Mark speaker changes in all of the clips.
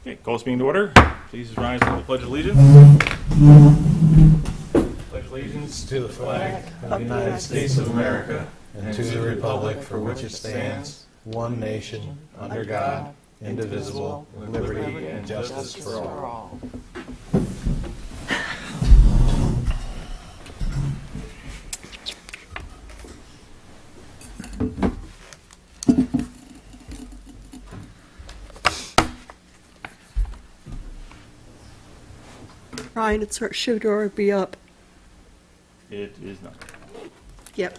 Speaker 1: Okay, call this meeting to order. Please rise for the Pledge of Allegiance. Pledge allegiance
Speaker 2: to the flag of the United States of America and to the republic for which it stands, one nation, under God, indivisible, with liberty and justice for all.
Speaker 3: Ryan, it's our should or be up.
Speaker 1: It is not.
Speaker 3: Yep.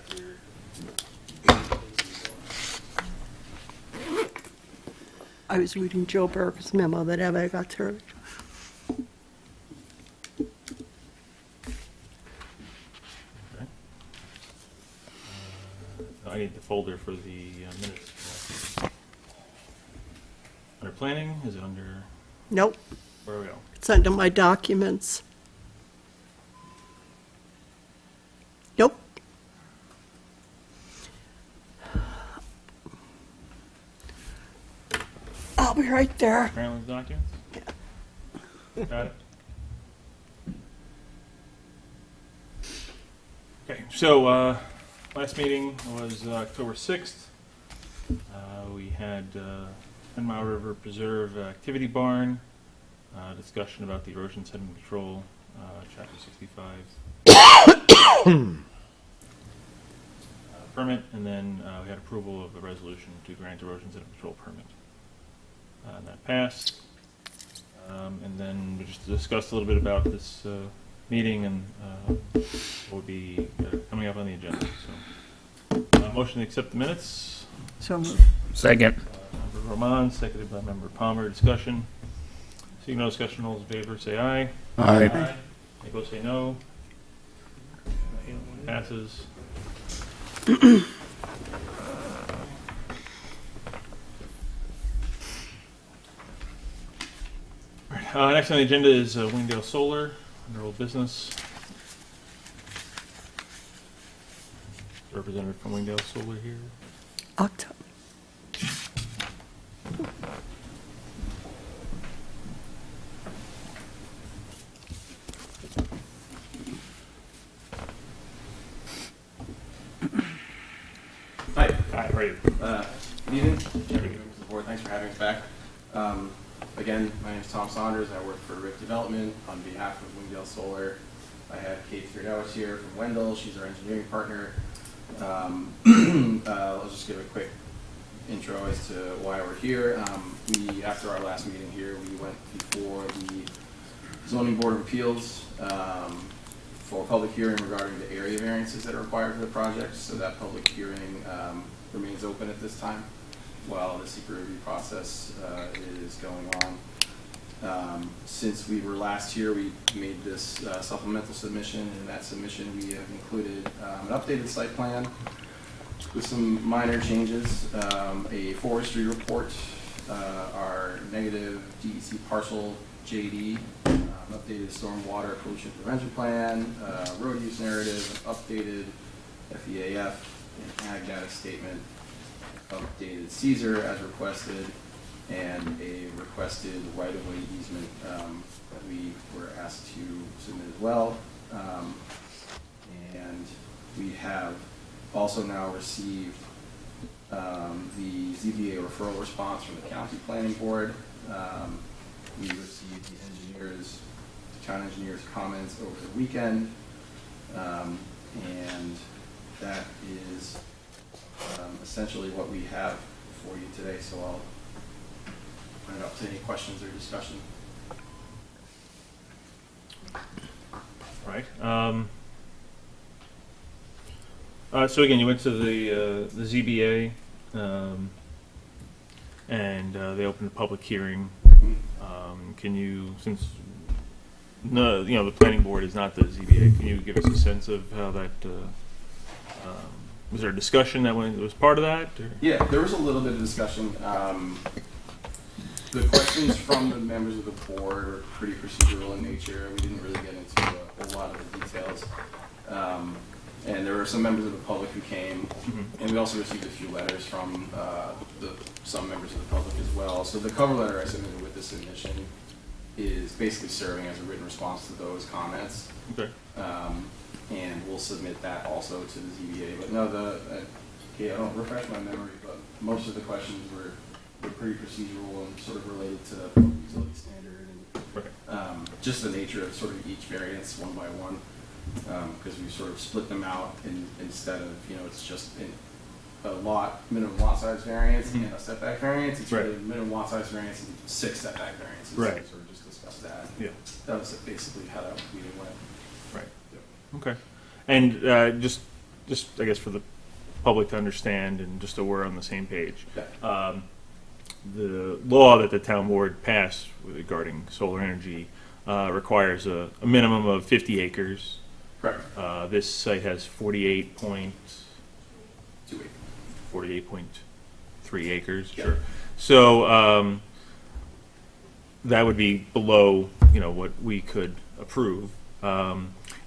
Speaker 3: I was reading Joe Burke's memo that Eva got to her.
Speaker 1: Okay. I need the folder for the minutes. Under planning, is it under,
Speaker 3: Nope,
Speaker 1: where are we go?
Speaker 3: it's under my documents. Nope. I'll be right there.
Speaker 1: Maryland's documents? Got it. Okay, so last meeting was October 6th. We had Ten Mile River Preserve Activity Barn, discussion about the erosion sediment control, Chapter 65 permit, and then we had approval of the resolution to grant erosion sediment control permit. And that passed. And then we just discussed a little bit about this meeting and what would be coming up on the agenda. So, motion to accept the minutes.
Speaker 3: So moved.
Speaker 4: Second.
Speaker 1: Member Roman, seconded by Member Palmer. Discussion. Seeing no discussion, all those in favor say aye.
Speaker 4: Aye.
Speaker 1: Any opposed say no. Passes. Next on the agenda is Wingdale Solar, under old business. Representative from Wingdale Solar here.
Speaker 3: October.
Speaker 5: Hi.
Speaker 1: Hi, how are you?
Speaker 5: Good evening. Members of the board, thanks for having us back. Again, my name is Tom Saunders. I work for RIP Development on behalf of Wingdale Solar. I have Kate Thierdelis here from Wendell. She's our engineering partner. I'll just give a quick intro as to why we're here. After our last meeting here, we went before the Zoning Board of Appeals for a public hearing regarding the area variances that are required for the project. So that public hearing remains open at this time while the secret review process is going on. Since we were last here, we made this supplemental submission. In that submission, we have included an updated site plan with some minor changes, a forestry report, our negative DEC parcel JD, updated stormwater pollution prevention plan, road use narrative, updated FEAF, and ag data statement, updated Caesar as requested, and a requested right-of-way easement that we were asked to submit as well. And we have also now received the ZBA referral response from the County Planning Board. We received the town engineer's comments over the weekend, and that is essentially what we have for you today. So I'll open it up to any questions or discussion.
Speaker 1: Right. So again, you went to the ZBA, and they opened a public hearing. Can you, since the planning board is not the ZBA, can you give us a sense of how that? Was there a discussion that was part of that? Or?
Speaker 5: Yeah, there was a little bit of discussion. The questions from the members of the board are pretty procedural in nature. We didn't really get into a whole lot of the details. And there were some members of the public who came, and we also received a few letters from some members of the public as well. So the cover letter I submitted with the submission is basically serving as a written response to those comments.
Speaker 1: Okay.
Speaker 5: And we'll submit that also to the ZBA. But no, I don't refresh my memory, but most of the questions were pretty procedural and sort of related to the public utility standard and
Speaker 1: Okay.
Speaker 5: just the nature of sort of each variance one by one, because we sort of split them out instead of, it's just a minimum lot size variance and a setback variance. It's really minimum lot size variance and 6 setback variances.
Speaker 1: Right.
Speaker 5: So we sort of just discussed that.
Speaker 1: Yeah.
Speaker 5: That was basically how that meeting went.
Speaker 1: Right. Okay. And just I guess for the public to understand and just so we're on the same page, the law that the town board passed regarding solar energy requires a minimum of 50 acres.
Speaker 5: Correct.
Speaker 1: This site has 48.3 acres.
Speaker 5: Yeah.
Speaker 1: Sure. So that would be below, what we could approve.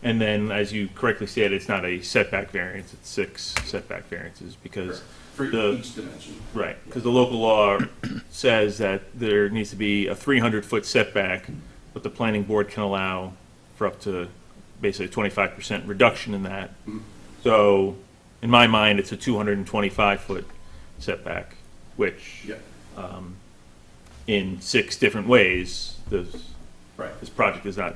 Speaker 1: And then, as you correctly stated, it's not a setback variance; it's 6 setback variances because
Speaker 5: For each dimension.
Speaker 1: right, because the local law says that there needs to be a 300-foot setback, but the planning board can allow for up to basically a 25% reduction in that.
Speaker 5: Mhm.
Speaker 1: So, in my mind, it's a 225-foot setback, which,
Speaker 5: Yeah.
Speaker 1: in 6 different ways,
Speaker 5: Right.
Speaker 1: this project does not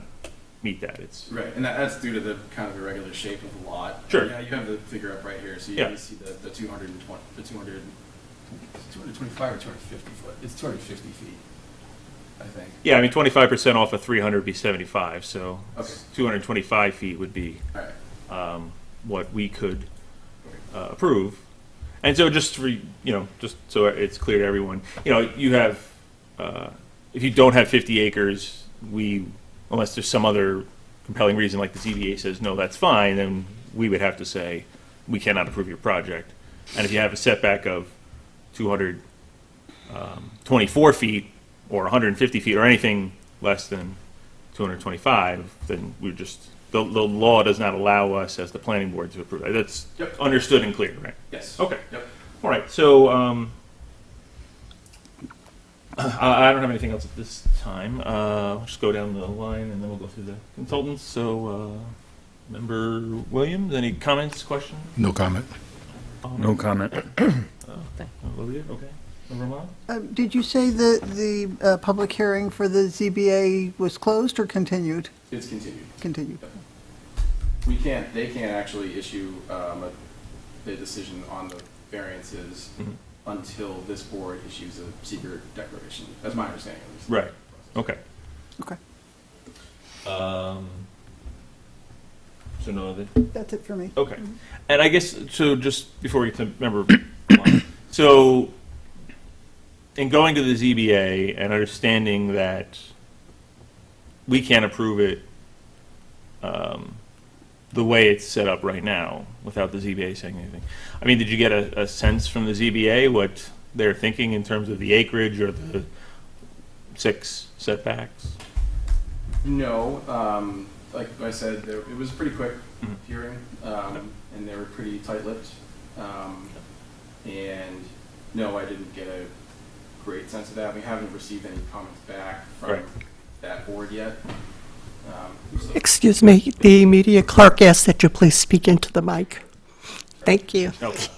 Speaker 1: meet that. It's
Speaker 5: Right, and that's due to the kind of irregular shape of the lot.
Speaker 1: Sure.
Speaker 5: Yeah, you have the figure up right here, so
Speaker 1: Yeah.
Speaker 5: you see the 220, the 225 or 250 foot. It's 250 feet, I think.
Speaker 1: yeah. I mean, 25% off of 300 would be 75. So,
Speaker 5: Okay.
Speaker 1: 225 feet would be
Speaker 5: All right.
Speaker 1: what we could approve. And so just for, just so it's clear to everyone, you have, if you don't have 50 acres, unless there's some other compelling reason like the ZBA says, no, that's fine, then we would have to say, we cannot approve your project. And if you have a setback of 224 feet or 150 feet or anything less than 225, then the law does not allow us as the planning board to approve that. That's
Speaker 5: Yep.
Speaker 1: understood and clear, right?
Speaker 5: Yes.
Speaker 1: Okay.
Speaker 5: Yep.
Speaker 1: All right, so I don't have anything else at this time. We'll just go down the line and then we'll go through the consultants. So, Member Williams, any comments, questions?
Speaker 2: No comment.
Speaker 4: No comment.
Speaker 1: Olivia, okay. Member Ahmad?
Speaker 3: Did you say that the public hearing for the ZBA was closed or continued?
Speaker 5: It's continued.
Speaker 3: Continued.
Speaker 5: They can't actually issue a decision on the variances
Speaker 1: Mhm.
Speaker 5: until this board issues a secret declaration. That's my understanding at least.
Speaker 1: Right. Okay.
Speaker 3: Okay,
Speaker 1: So no other.
Speaker 3: that's it for me.
Speaker 1: Okay. And I guess, so just before we get to member, so in going to the ZBA and understanding that we can't approve it the way it's set up right now without the ZBA saying anything. I mean, did you get a sense from the ZBA what they're thinking in terms of the acreage or the 6 setbacks?
Speaker 5: No, like I said, it was a pretty quick
Speaker 1: Mhm.
Speaker 5: hearing, and they were pretty tight-lipped. And no, I didn't get a great sense of that. We haven't received any comments back from
Speaker 1: Right.
Speaker 5: that board yet. So-
Speaker 3: Excuse me, the media clerk asked that you please speak into the mic. Thank you.
Speaker 1: Okay.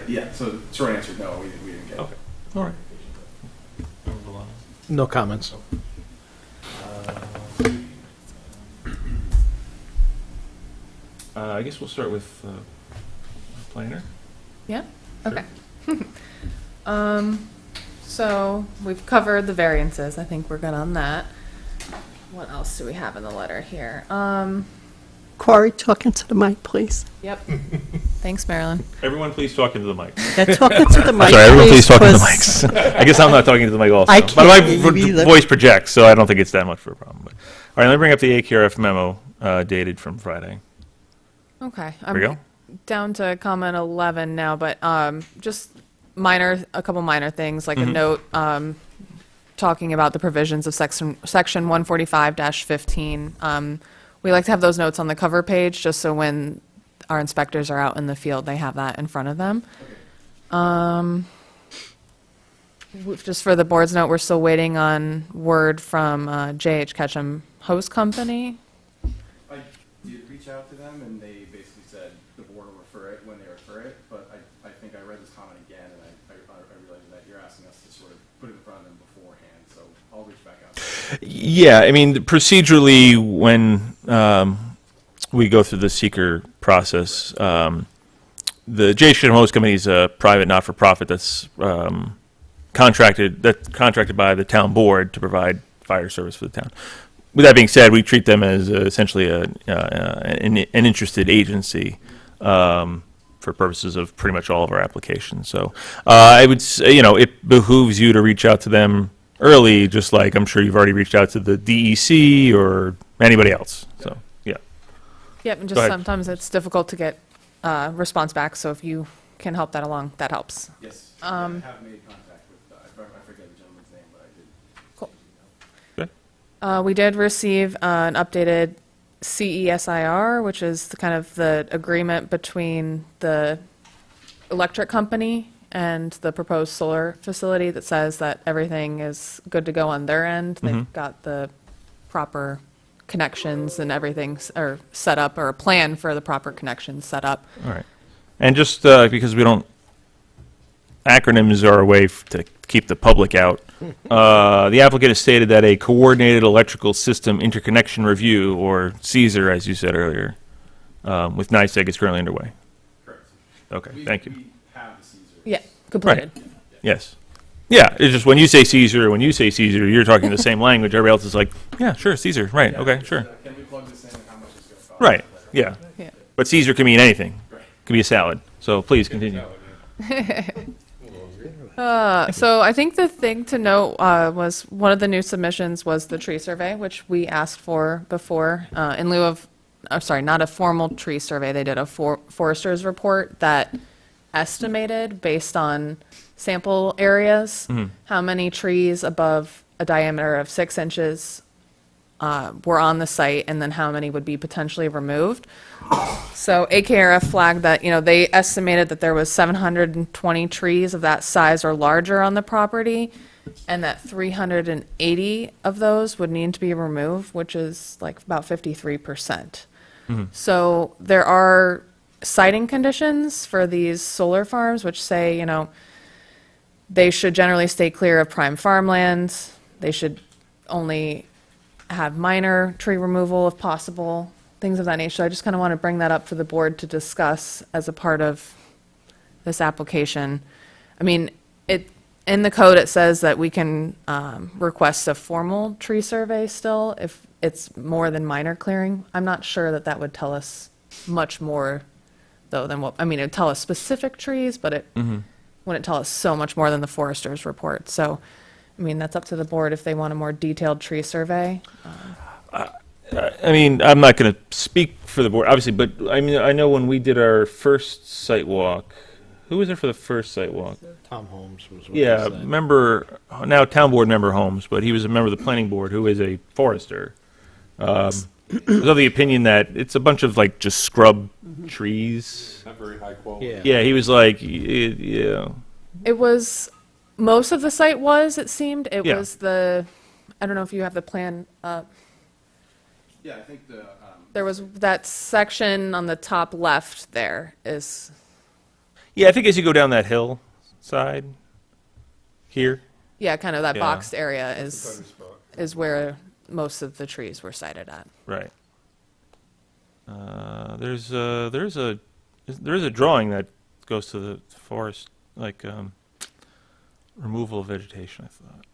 Speaker 5: Yeah, so short answer, no, we didn't get.
Speaker 1: Okay. All right.
Speaker 2: No comments.
Speaker 1: I guess we'll start with planner.
Speaker 6: Yeah?
Speaker 1: Sure.
Speaker 6: Okay. So we've covered the variances. I think we're good on that. What else do we have in the letter here?
Speaker 3: Corey, talk into the mic, please.
Speaker 6: Yep. Thanks, Marilyn.
Speaker 1: Everyone, please talk into the mic.
Speaker 3: Yeah, talk into the mic,
Speaker 1: Sorry, everyone, please talk into the
Speaker 3: 'cause
Speaker 1: mics. I guess I'm not talking to the mic also.
Speaker 3: I
Speaker 1: But
Speaker 3: can't
Speaker 1: my
Speaker 3: hear you either.
Speaker 1: voice projects, so I don't think it's that much of a problem. But, all right, let me bring up the AQRF memo dated from Friday.
Speaker 6: Okay.
Speaker 1: There we go.
Speaker 6: Down to comment 11 now, but just a couple minor things, like a
Speaker 1: Mhm.
Speaker 6: note talking about the provisions of section 145-15. We like to have those notes on the cover page, just so when our inspectors are out in the field, they have that in front of them. just for the board's note, we're still waiting on word from J.H. Ketchum Hose Company.
Speaker 5: I did reach out to them, and they basically said the board will refer it when they refer it, but I think I read this comment again, and I realized that you're asking us to sort of put it in front of them beforehand, so I'll reach back out to them.
Speaker 1: Yeah, I mean, procedurally, when we go through the seeker process, the J. Shinham Hose Company is a private not-for-profit that's contracted by the town board to provide fire service for the town. With that being said, we treat them as essentially an interested agency for purposes of pretty much all of our applications. So I would say, it behooves you to reach out to them early, just like I'm sure you've already reached out to the DEC or anybody else. So, yeah.
Speaker 6: Yep, and
Speaker 1: Go
Speaker 6: just
Speaker 1: ahead.
Speaker 6: sometimes it's difficult to get response back, so if you can help that along, that helps.
Speaker 5: Yes, I have made contact with, I forget the gentleman's name, but I did.
Speaker 6: Cool. We did receive an updated CESIR, which is the agreement between the electric company and the proposed solar facility that says that everything is good to go on their end. They've got the proper connections and everything's or set up, or a plan for the proper connections set up.
Speaker 1: All right. And just because we don't, acronyms are a way to keep the public out. The applicant has stated that a coordinated electrical system interconnection review, or CESIR, as you said earlier, with NICEAG is currently underway.
Speaker 5: Correct.
Speaker 1: Okay, thank you.
Speaker 5: We have the Caesar.
Speaker 6: Yeah, completed.
Speaker 1: Yes. Yeah, it's just when you say CESIR, you're talking the same language. Everybody else is like, yeah, sure, CESIR, right,
Speaker 5: Yeah,
Speaker 1: okay,
Speaker 5: just,
Speaker 1: sure.
Speaker 5: Can we plug this in and how much it's going to cost?
Speaker 1: Right, yeah.
Speaker 6: Yeah.
Speaker 1: But CESIR can mean anything.
Speaker 5: Right.
Speaker 1: It could be a salad. So please continue.
Speaker 6: So I think the thing to note was one of the new submissions was the tree survey, which we asked for before, in lieu of, not a formal tree survey. They did a forester's report that estimated, based on sample areas, how many trees above a diameter of 6 inches were on the site, and then how many would be potentially removed. So AKRF flagged that, they estimated that there was 720 trees of that size or larger on the property, and that 380 of those would need to be removed, which is like about 53%. So there are siting conditions for these solar farms, which say, they should generally stay clear of prime farmlands. They should only have minor tree removal if possible, things of that nature. So I just kind of want to bring that up for the board to discuss as a part of this application. I mean, in the code, it says that we can request a formal tree survey still if it's more than minor clearing. I'm not sure that that would tell us much more, though, than what, it would tell us specific trees, but it wouldn't tell us so much more than the forester's report. So, that's up to the board if they want a more detailed tree survey.
Speaker 1: I'm not going to speak for the board, obviously, but I know when we did our first site walk, who was there for the first site walk?
Speaker 2: Tom Holmes was what
Speaker 1: Yeah,
Speaker 2: he said.
Speaker 1: now town board member Holmes, but he was a member of the planning board who is a forester. Was of the opinion that it's a bunch of just scrub trees.
Speaker 4: Not very high quality.
Speaker 2: Yeah.
Speaker 1: Yeah, he was like, yeah.
Speaker 6: It was, most of the site was, it seemed. It
Speaker 1: Yeah.
Speaker 6: was I don't know if you have the plan up.
Speaker 5: Yeah, I think
Speaker 6: There was that section on the top left there is,
Speaker 1: Yeah, I think as you go down that hill side here.
Speaker 6: yeah, kind of that
Speaker 1: Yeah.
Speaker 6: boxed area is where most of the trees were sited at.
Speaker 1: Right. There's a drawing that goes to the forest, removal of vegetation, I thought.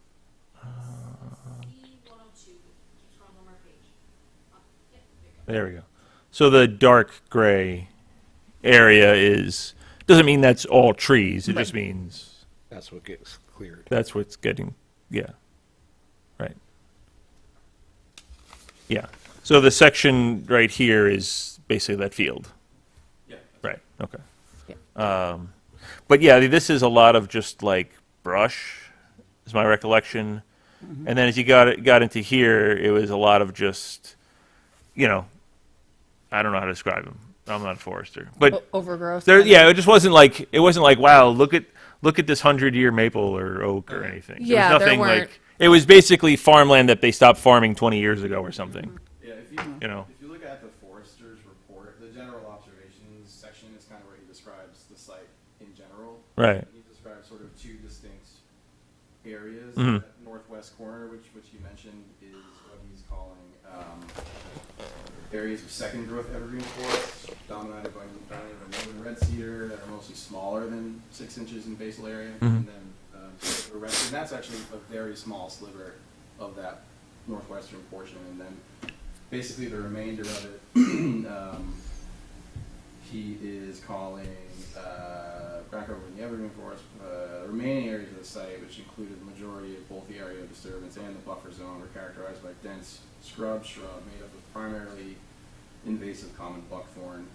Speaker 1: There we go. So the dark gray area doesn't mean that's all trees. It just means
Speaker 2: That's what gets cleared.
Speaker 1: that's what's getting, yeah. Right. Yeah. So the section right here is basically that field.
Speaker 5: yeah.
Speaker 1: Right, okay. But yeah, this is a lot of just brush, is my recollection. And then as you got into here, it was a lot of just, I don't know how to describe them. I'm not a forester. But
Speaker 6: Overgrowth.
Speaker 1: there,
Speaker 6: kind of.
Speaker 1: yeah, it just wasn't like wow, look at look at this 100-year maple or oak or anything.
Speaker 6: Yeah,
Speaker 1: there was
Speaker 6: there
Speaker 1: nothing
Speaker 6: weren't-
Speaker 1: like, it was basically farmland that they stopped farming 20 years ago or something.
Speaker 5: Yeah,
Speaker 1: You know.
Speaker 5: if you look at the forester's report, the general observations section is kind of where he describes the site in general.
Speaker 1: Right.
Speaker 5: He describes sort of two distinct areas.
Speaker 1: Mhm.
Speaker 5: That northwest corner, which you mentioned, is what he's calling areas of second growth evergreen forests, dominated by northern red cedar that are mostly smaller than 6 inches in basal area, and then the rest, and that's actually a very small sliver of that northwestern portion, and then basically the remainder of it, he is calling back over in the evergreen forest, remaining areas of the site, which included the majority of both the area of disturbance and the buffer zone, were characterized by dense shrub made up of primarily invasive common buckthorn,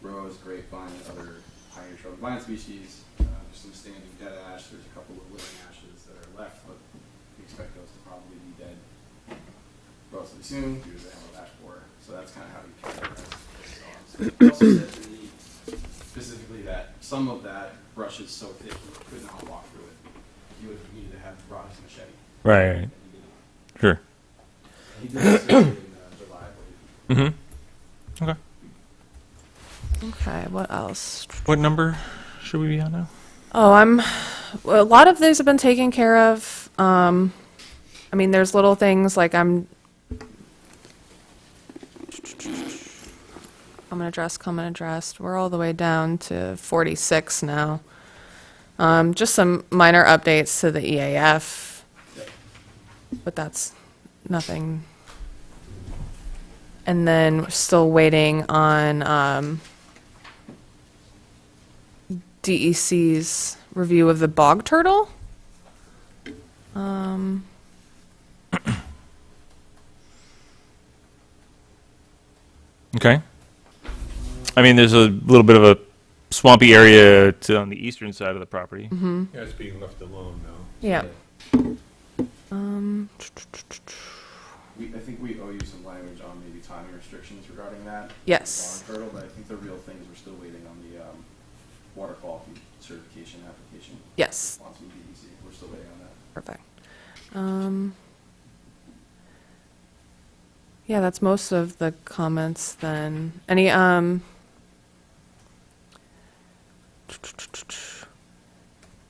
Speaker 5: rose, grapevine, and other pioneer shrub vine species. There's some standing dead ash. There's a couple of living ashes that are left, but we expect those to probably be dead relatively soon due to the emerald ash borer. So that's kind of how he characterized it. He also said to me specifically that some of that brush is so thick he could not walk through it. He would have needed to have brought his machete.
Speaker 1: Right.
Speaker 5: And he didn't.
Speaker 1: Sure.
Speaker 5: He did this in July, I believe.
Speaker 1: Mm-hmm. Okay.
Speaker 6: Okay, what else?
Speaker 1: What number should we be on now?
Speaker 6: Oh, well, a lot of these have been taken care of. I mean, there's little things like I'm gonna address, come and addressed. We're all the way down to 46 now. Just some minor updates to the EAF, but that's nothing. And then we're still waiting on DEC's review of the bog turtle.
Speaker 1: Okay. I mean, there's a little bit of a swampy area on the eastern side of the property.
Speaker 6: Mm-hmm.
Speaker 2: Yeah, it's being left alone now.
Speaker 6: Yeah.
Speaker 5: I think we owe you some language on maybe timing restrictions regarding that.
Speaker 6: Yes.
Speaker 5: Bog turtle, but I think the real thing is we're still waiting on the water quality certification application.
Speaker 6: Yes.
Speaker 5: Response from DEC. We're still waiting on that.
Speaker 6: Perfect. Yeah, that's most of the comments then. Any,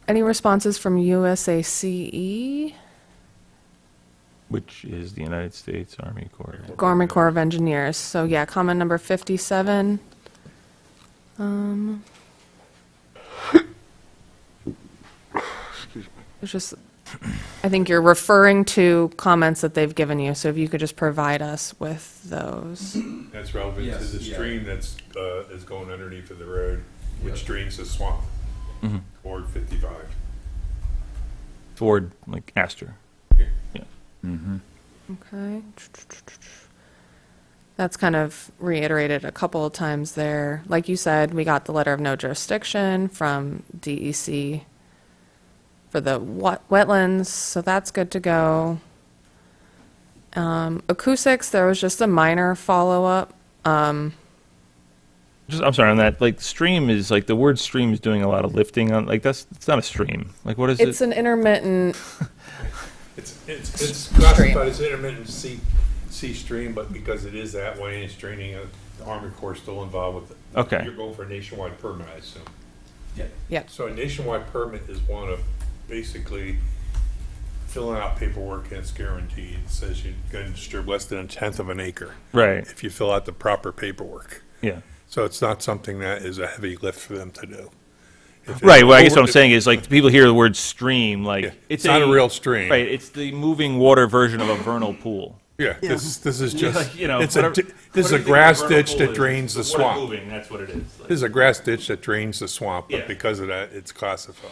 Speaker 6: any responses from USACE,
Speaker 1: Which is the United States Army Corps.
Speaker 6: Army Corps of Engineers? So yeah, comment number 57. It's just, I think you're referring to comments that they've given you, so if you could just provide us with those.
Speaker 4: That's relevant to
Speaker 5: Yes,
Speaker 4: the
Speaker 5: yeah.
Speaker 4: stream that's, is going underneath of the road, which
Speaker 5: Yep.
Speaker 4: drains the swamp,
Speaker 1: Mhm.
Speaker 4: toward 55.
Speaker 1: Toward, like, Astor.
Speaker 4: Yeah.
Speaker 1: Yeah.
Speaker 6: Okay. That's kind of reiterated a couple of times there. Like you said, we got the letter of no jurisdiction from DEC for the wetlands, so that's good to go. Acoustics, there was just a minor follow-up.
Speaker 1: Just, I'm sorry on that. Like, stream is like the word stream is doing a lot of lifting on. Like, it's not a stream. Like, what is
Speaker 6: It's
Speaker 1: it?
Speaker 6: an intermittent,
Speaker 4: It's classified as intermittent C stream, but because it is that way and it's draining, the Army Corps is still involved with it.
Speaker 1: Okay.
Speaker 4: You're going for a nationwide permit, I assume.
Speaker 5: Yeah.
Speaker 6: yeah,
Speaker 4: So a nationwide permit is one of basically filling out paperwork and it's guaranteed. It says you're going to disturb less than 1/10 of an acre
Speaker 1: Right.
Speaker 4: if you fill out the proper paperwork.
Speaker 1: Yeah.
Speaker 4: So it's not something that is a heavy lift for them to do. If it-
Speaker 1: Right. Well, I guess what I'm saying is, like, people hear the word stream, like
Speaker 4: Yeah, it's not a real stream.
Speaker 1: Right. It's the moving water version of a vernal pool.
Speaker 4: Yeah, this is just,
Speaker 1: Like, you know,
Speaker 4: it's
Speaker 1: whatever-
Speaker 4: this is
Speaker 1: whatever
Speaker 4: a
Speaker 1: you think
Speaker 4: grass
Speaker 1: a vernal
Speaker 4: ditch
Speaker 1: pool
Speaker 4: that
Speaker 1: is,
Speaker 4: drains the
Speaker 1: it's water
Speaker 4: swamp.
Speaker 1: moving, that's what it is. Like,
Speaker 4: This is a grass ditch that drains the swamp,
Speaker 1: Yeah.
Speaker 4: but because of that, it's classified.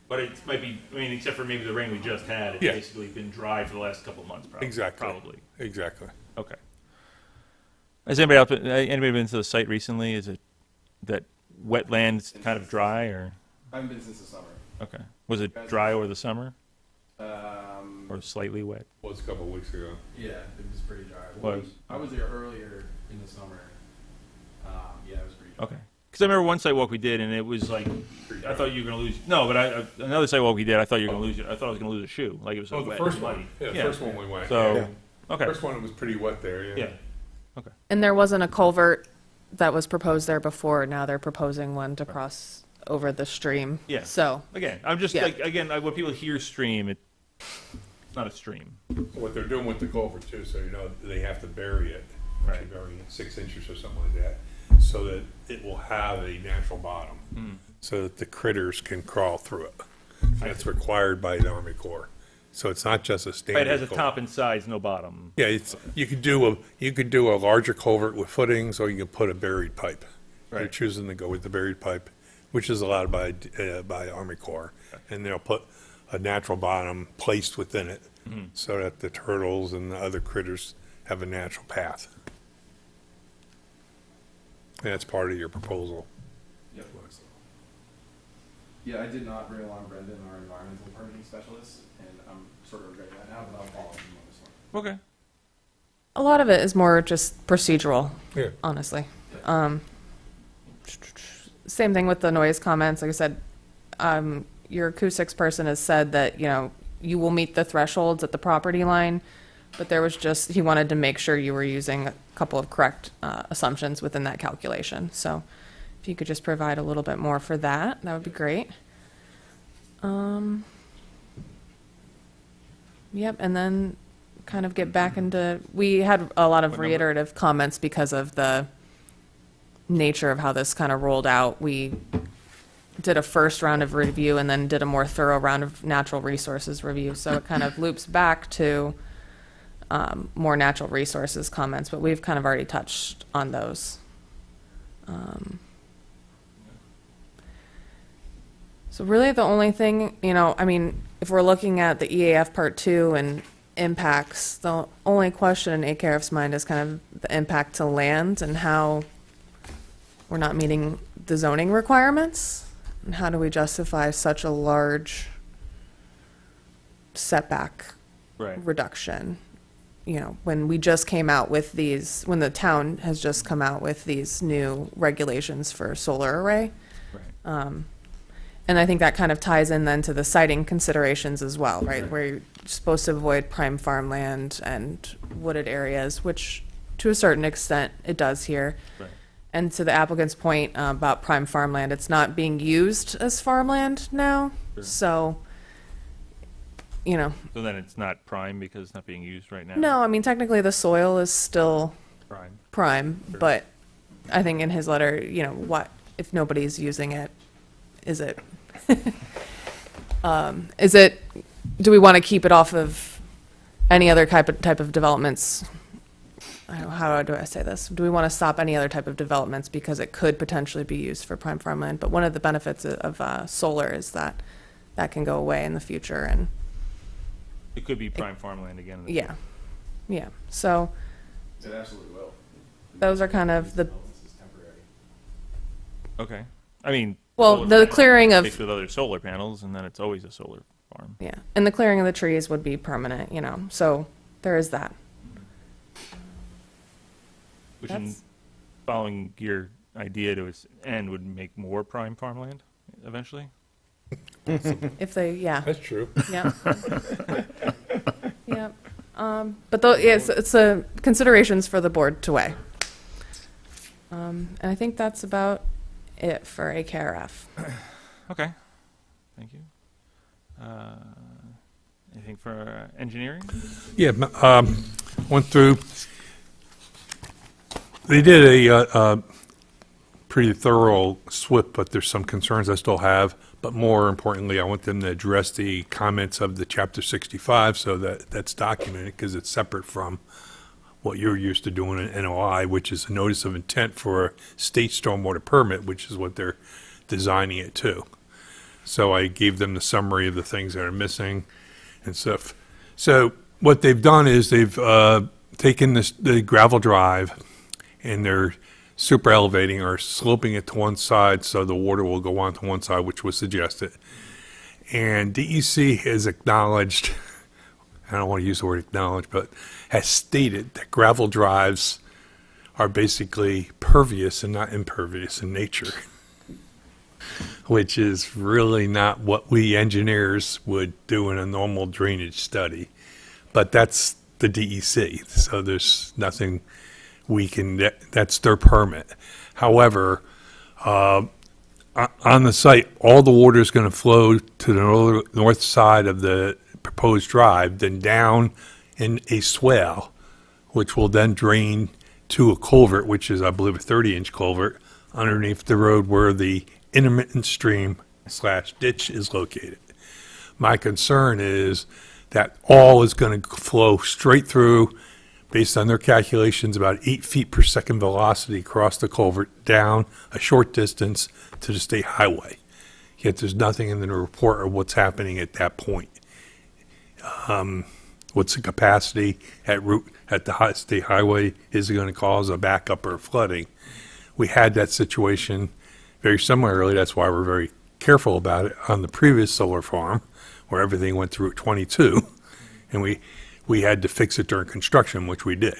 Speaker 1: but it might be. I mean, except for maybe the rain we just had, it's
Speaker 4: Yeah.
Speaker 1: basically been dry for the last couple of months. Probably.
Speaker 4: Exactly.
Speaker 1: Probably.
Speaker 4: Exactly.
Speaker 1: Okay. Has anybody been to the site recently? Is it that wetlands kind of dry, or
Speaker 5: I haven't been since the summer.
Speaker 1: okay? Was it dry over the summer or
Speaker 5: Um,
Speaker 1: slightly wet?
Speaker 4: Was a couple of weeks ago.
Speaker 5: yeah, it was pretty dry.
Speaker 1: Was?
Speaker 5: I was there earlier in the summer. Yeah, it was pretty dry.
Speaker 1: Okay. because I remember one sidewalk we did, and it was like, I thought you were gonna lose. No, but another sidewalk we did, I thought you were gonna lose it. I thought I was gonna lose a shoe. Like it was so
Speaker 4: Oh, the
Speaker 1: wet
Speaker 4: first
Speaker 1: and
Speaker 4: one.
Speaker 1: muddy.
Speaker 4: Yeah, the first one we went.
Speaker 1: So,
Speaker 4: yeah.
Speaker 1: okay,
Speaker 4: First one, it was pretty wet there,
Speaker 1: yeah.
Speaker 6: And there wasn't a culvert that was proposed there before. Now they're proposing one to cross over the stream.
Speaker 1: Yeah.
Speaker 6: So,
Speaker 1: Again, I'm just
Speaker 6: Yeah.
Speaker 1: like, when people hear stream, it's not a stream.
Speaker 4: What they're doing with the culvert too, so you know, they have to bury it.
Speaker 1: Right.
Speaker 4: Actually bury it 6 inches or something like that, so that it will have a natural bottom, so that the critters can crawl through it. That's required by the Army Corps. So it's not just a standard.
Speaker 1: Right, it has a
Speaker 4: culvert.
Speaker 1: top and sides, no bottom.
Speaker 4: Yeah, it's, you could do a larger culvert with footings, or you could put a buried pipe. They're
Speaker 1: Right.
Speaker 4: choosing to go with the buried pipe, which is allowed by Army Corps. And they'll put a natural bottom placed within it, so that the turtles and the other critters have a natural path. And that's part of your proposal.
Speaker 5: Yep. Yeah, I did not bring along Brendan, our environmental permitting specialist, and I'm sort of regretting that now, but I'll follow him on this one.
Speaker 1: Okay.
Speaker 6: a lot of it is more just procedural,
Speaker 4: Yeah.
Speaker 6: honestly. Same thing with the noise comments. Like I said, your acoustics person has said that, you know, you will meet the thresholds at the property line, but there was just, he wanted to make sure you were using a couple of correct assumptions within that calculation. So if you could just provide a little bit more for that, that would be great. Yep, and then kind of get back into, we had a lot of
Speaker 1: What number?
Speaker 6: reiterative comments because of the nature of how this kind of rolled out. We did a first round of review and then did a more thorough round of natural resources review. So it kind of loops back to more natural resources comments, but we've kind of already touched on those. So really the only thing, you know, I mean, if we're looking at the EAF Part 2 and impacts, the only question in AKRF's mind is kind of the impact to land and how we're not meeting the zoning requirements. And how do we justify such a large setback
Speaker 1: Right.
Speaker 6: reduction? You know, when we just came out with these, when the town has just come out with these new regulations for solar array.
Speaker 1: Right.
Speaker 6: And I think that kind of ties in then to the siting considerations as well, right? Where you're supposed to avoid prime farmland and wooded areas, which to a certain extent it does here.
Speaker 1: Right.
Speaker 6: And to the applicant's point about prime farmland, it's not being used as farmland now.
Speaker 1: Sure.
Speaker 6: So, you know,
Speaker 1: So then it's not prime because it's not being used right now?
Speaker 6: no, I mean, technically the soil is still
Speaker 1: Prime.
Speaker 6: prime,
Speaker 1: Sure.
Speaker 6: but I think in his letter, you know, what, if nobody's using it, is it, do we want to keep it off of any other type of developments? I don't know, how do I say this? Do we want to stop any other type of developments because it could potentially be used for prime farmland? But one of the benefits of solar is that that can go away in the future, and
Speaker 1: It could be prime farmland again. in the
Speaker 6: yeah, yeah. So
Speaker 5: It absolutely will.
Speaker 6: those are kind of the,
Speaker 5: This is temporary.
Speaker 1: Okay. I mean.
Speaker 6: well,
Speaker 1: solar
Speaker 6: the
Speaker 1: panel
Speaker 6: clearing of,
Speaker 1: Mixed with other solar panels, and then it's always a solar farm.
Speaker 6: yeah, and the clearing of the trees would be permanent, you know, so there is that.
Speaker 1: Which in
Speaker 6: That's-
Speaker 1: following your idea to its end would make more prime farmland eventually?
Speaker 6: If they, yeah,
Speaker 4: That's true.
Speaker 6: yeah. Yeah, but though, yes, it's a considerations for the board to weigh. And I think that's about it for AKRF.
Speaker 1: Okay. Thank you. Anything for engineering?
Speaker 4: Yeah, went through, they did a pretty thorough SWIP, but there's some concerns I still have. But more importantly, I want them to address the comments of the Chapter 65 so that that's documented, because it's separate from what you're used to doing in NOI, which is a notice of intent for a state stormwater permit, which is what they're designing it to. So I gave them the summary of the things that are missing and stuff. So what they've done is they've taken the gravel drive and they're super elevating or sloping it to one side so the water will go on to one side, which was suggested. And DEC has acknowledged, I don't want to use the word acknowledge, but has stated that gravel drives are basically pervious and not impervious in nature. which is really not what we engineers would do in a normal drainage study. But that's the DEC, so there's nothing we can, that's their permit. However, on the site, all the water is going to flow to the north side of the proposed drive, then down in a swale, which will then drain to a culvert, which is, I believe, a 30-inch culvert underneath the road where the intermittent stream / ditch is located. My concern is that all is going to flow straight through, based on their calculations, about 8 feet per second velocity across the culvert down a short distance to the state highway. Yet there's nothing in the report of what's happening at that point. What's the capacity at the state highway? Is it going to cause a backup or flooding? We had that situation very similarly. That's why we're very careful about it on the previous solar farm, where everything went through 22, and we had to fix it during construction, which we did.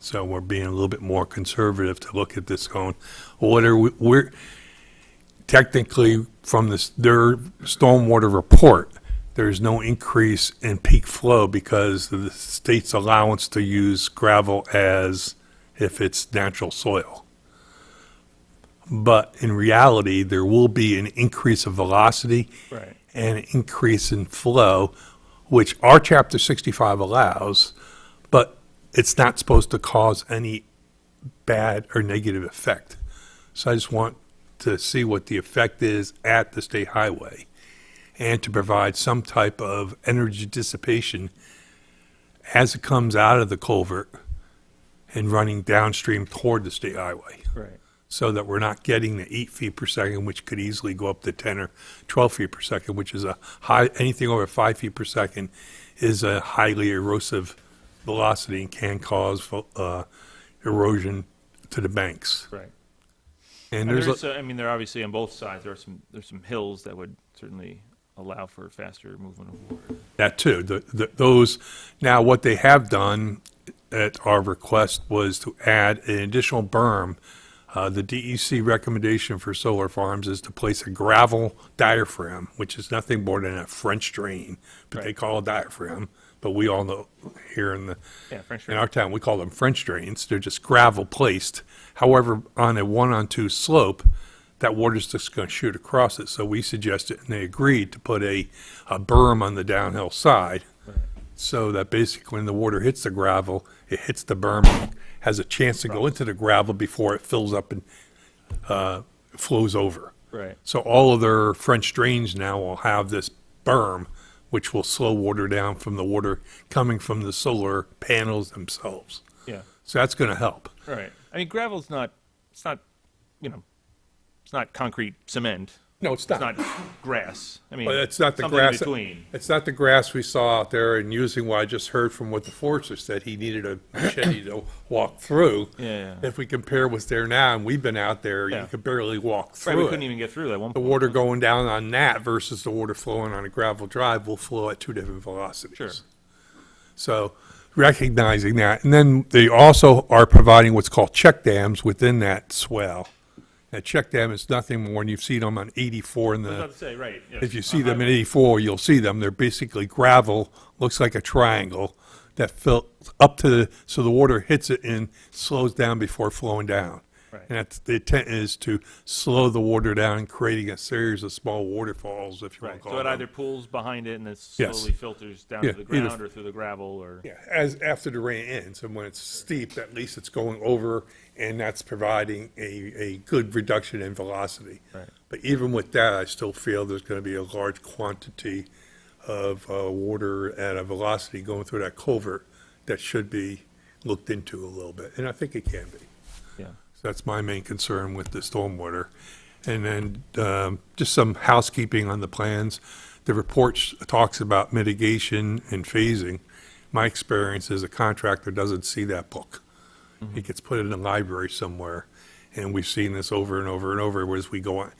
Speaker 4: So we're being a little bit more conservative to look at this going, what are we're technically from their stormwater report, there's no increase in peak flow because of the state's allowance to use gravel as if it's natural soil. But in reality, there will be an increase of velocity
Speaker 1: Right.
Speaker 4: and an increase in flow, which our Chapter 65 allows, but it's not supposed to cause any bad or negative effect. So I just want to see what the effect is at the state highway and to provide some type of energy dissipation as it comes out of the culvert and running downstream toward the state highway,
Speaker 1: Right.
Speaker 4: so that we're not getting the 8 feet per second, which could easily go up to 10 or 12 feet per second, which is a high, anything over 5 feet per second is a highly erosive velocity and can cause erosion to the banks.
Speaker 1: Right.
Speaker 4: And
Speaker 1: And
Speaker 4: there's,
Speaker 1: I mean, there are obviously on both sides, there's some hills that would certainly allow for faster movement of water.
Speaker 4: that too. Those, now what they have done at our request was to add an additional berm. The DEC recommendation for solar farms is to place a gravel diaphragm, which is nothing more than a French drain, but they
Speaker 1: Right.
Speaker 4: call it a diaphragm. But we all know here
Speaker 1: Yeah, French
Speaker 4: in our town, we call them French drains. They're just gravel placed. However, on a 1-on-2 slope, that water's just going to shoot across it. So we suggested, and they agreed, to put a berm on the downhill side, so that basically when the water hits the gravel, it hits the berm, and has a chance to go into the gravel before it fills up and flows over.
Speaker 1: Right.
Speaker 4: So all of their French drains now will have this berm, which will slow water down from the water coming from the solar panels themselves.
Speaker 1: Yeah.
Speaker 4: So that's going to help.
Speaker 1: Right. I mean, gravel's not, it's not, you know, it's not concrete cement.
Speaker 4: No, it's
Speaker 1: It's not grass. I mean,
Speaker 4: But it's not the
Speaker 1: something
Speaker 4: grass.
Speaker 1: in between.
Speaker 4: It's not the grass we saw out there, and using what I just heard from what the forester said, he needed a machete to walk through.
Speaker 1: Yeah.
Speaker 4: If we compare what's there now, and we've been out there,
Speaker 1: Yeah.
Speaker 4: you could barely walk
Speaker 1: Right, we
Speaker 4: through
Speaker 1: couldn't
Speaker 4: it.
Speaker 1: even get through that one
Speaker 4: The
Speaker 1: point.
Speaker 4: water going down on that versus the water flowing on a gravel drive will flow at two different velocities.
Speaker 1: Sure.
Speaker 4: So recognizing that, and then they also are providing what's called check dams within that swell. That check dam is nothing more, and you've seen them on 84 in
Speaker 1: I was
Speaker 4: the.
Speaker 1: about to say, right. yes.
Speaker 4: If you see them in 84, you'll see them. They're basically gravel, looks like a triangle that fills up to so the water hits it and slows down before flowing down.
Speaker 1: Right.
Speaker 4: And that's, the intent is to slow the water down, creating a series of small waterfalls, if you want
Speaker 1: Right.
Speaker 4: to
Speaker 1: So
Speaker 4: call
Speaker 1: it
Speaker 4: them.
Speaker 1: either pools behind it and it
Speaker 4: Yes.
Speaker 1: slowly filters down
Speaker 4: Yeah,
Speaker 1: to the
Speaker 4: either-
Speaker 1: ground or through the gravel or.
Speaker 4: Yeah, as after the rain ends, and when it's steep, at least it's going over, and that's providing a good reduction in velocity.
Speaker 1: Right.
Speaker 4: But even with that, I still feel there's going to be a large quantity of water at a velocity going through that culvert that should be looked into a little bit, and I think it can be.
Speaker 1: Yeah.
Speaker 4: So that's my main concern with the stormwater. And then just some housekeeping on the plans. The report talks about mitigation and phasing. My experience is a contractor doesn't see that book. It gets put in the library somewhere, and we've seen this over and over and over as we go on,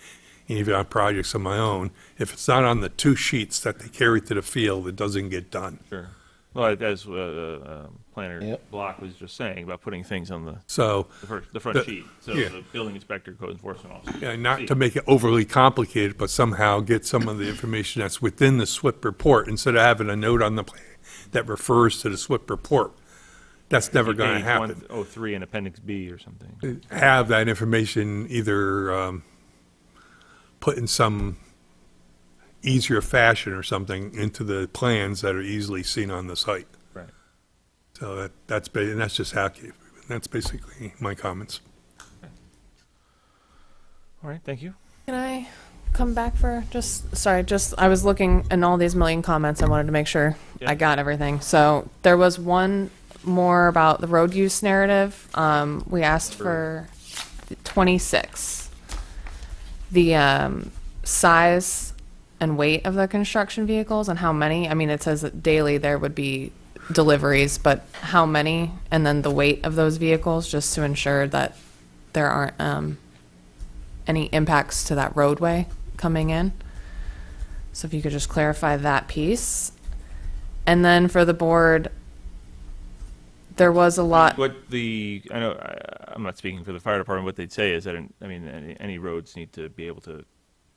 Speaker 4: even on projects of my own. If it's not on the two sheets that they carry to the field, it doesn't get done.
Speaker 1: Sure. Well, as Planner
Speaker 2: Yep.
Speaker 1: Block was just saying about putting things on the
Speaker 4: So,
Speaker 1: front
Speaker 4: The-
Speaker 1: sheet, so
Speaker 4: yeah.
Speaker 1: the building inspector, code enforcement officer.
Speaker 4: yeah, not
Speaker 1: see
Speaker 4: to make it overly complicated, but somehow get some of the information that's within the SWIP report, instead of having a note on the plan that refers to the SWIP report. That's never going to
Speaker 1: Page
Speaker 4: happen.
Speaker 1: 103 in Appendix B or something.
Speaker 4: Have that information either put in some easier fashion or something into the plans that are easily seen on the site.
Speaker 1: Right.
Speaker 4: So that's just housekeeping. That's basically my comments.
Speaker 1: All right, thank you.
Speaker 6: Can I come back for I was looking in all these million comments. I wanted to make sure
Speaker 1: Yeah.
Speaker 6: I got everything. So there was one more about the road use narrative. We asked for 26. The size and weight of the construction vehicles and how many. I mean, it says that daily there would be deliveries, but how many? And then the weight of those vehicles, just to ensure that there aren't any impacts to that roadway coming in. So if you could just clarify that piece. And then for the board, there was a lot.
Speaker 1: I know, I'm not speaking for the fire department, what they'd say is that, I mean, any roads need to be able to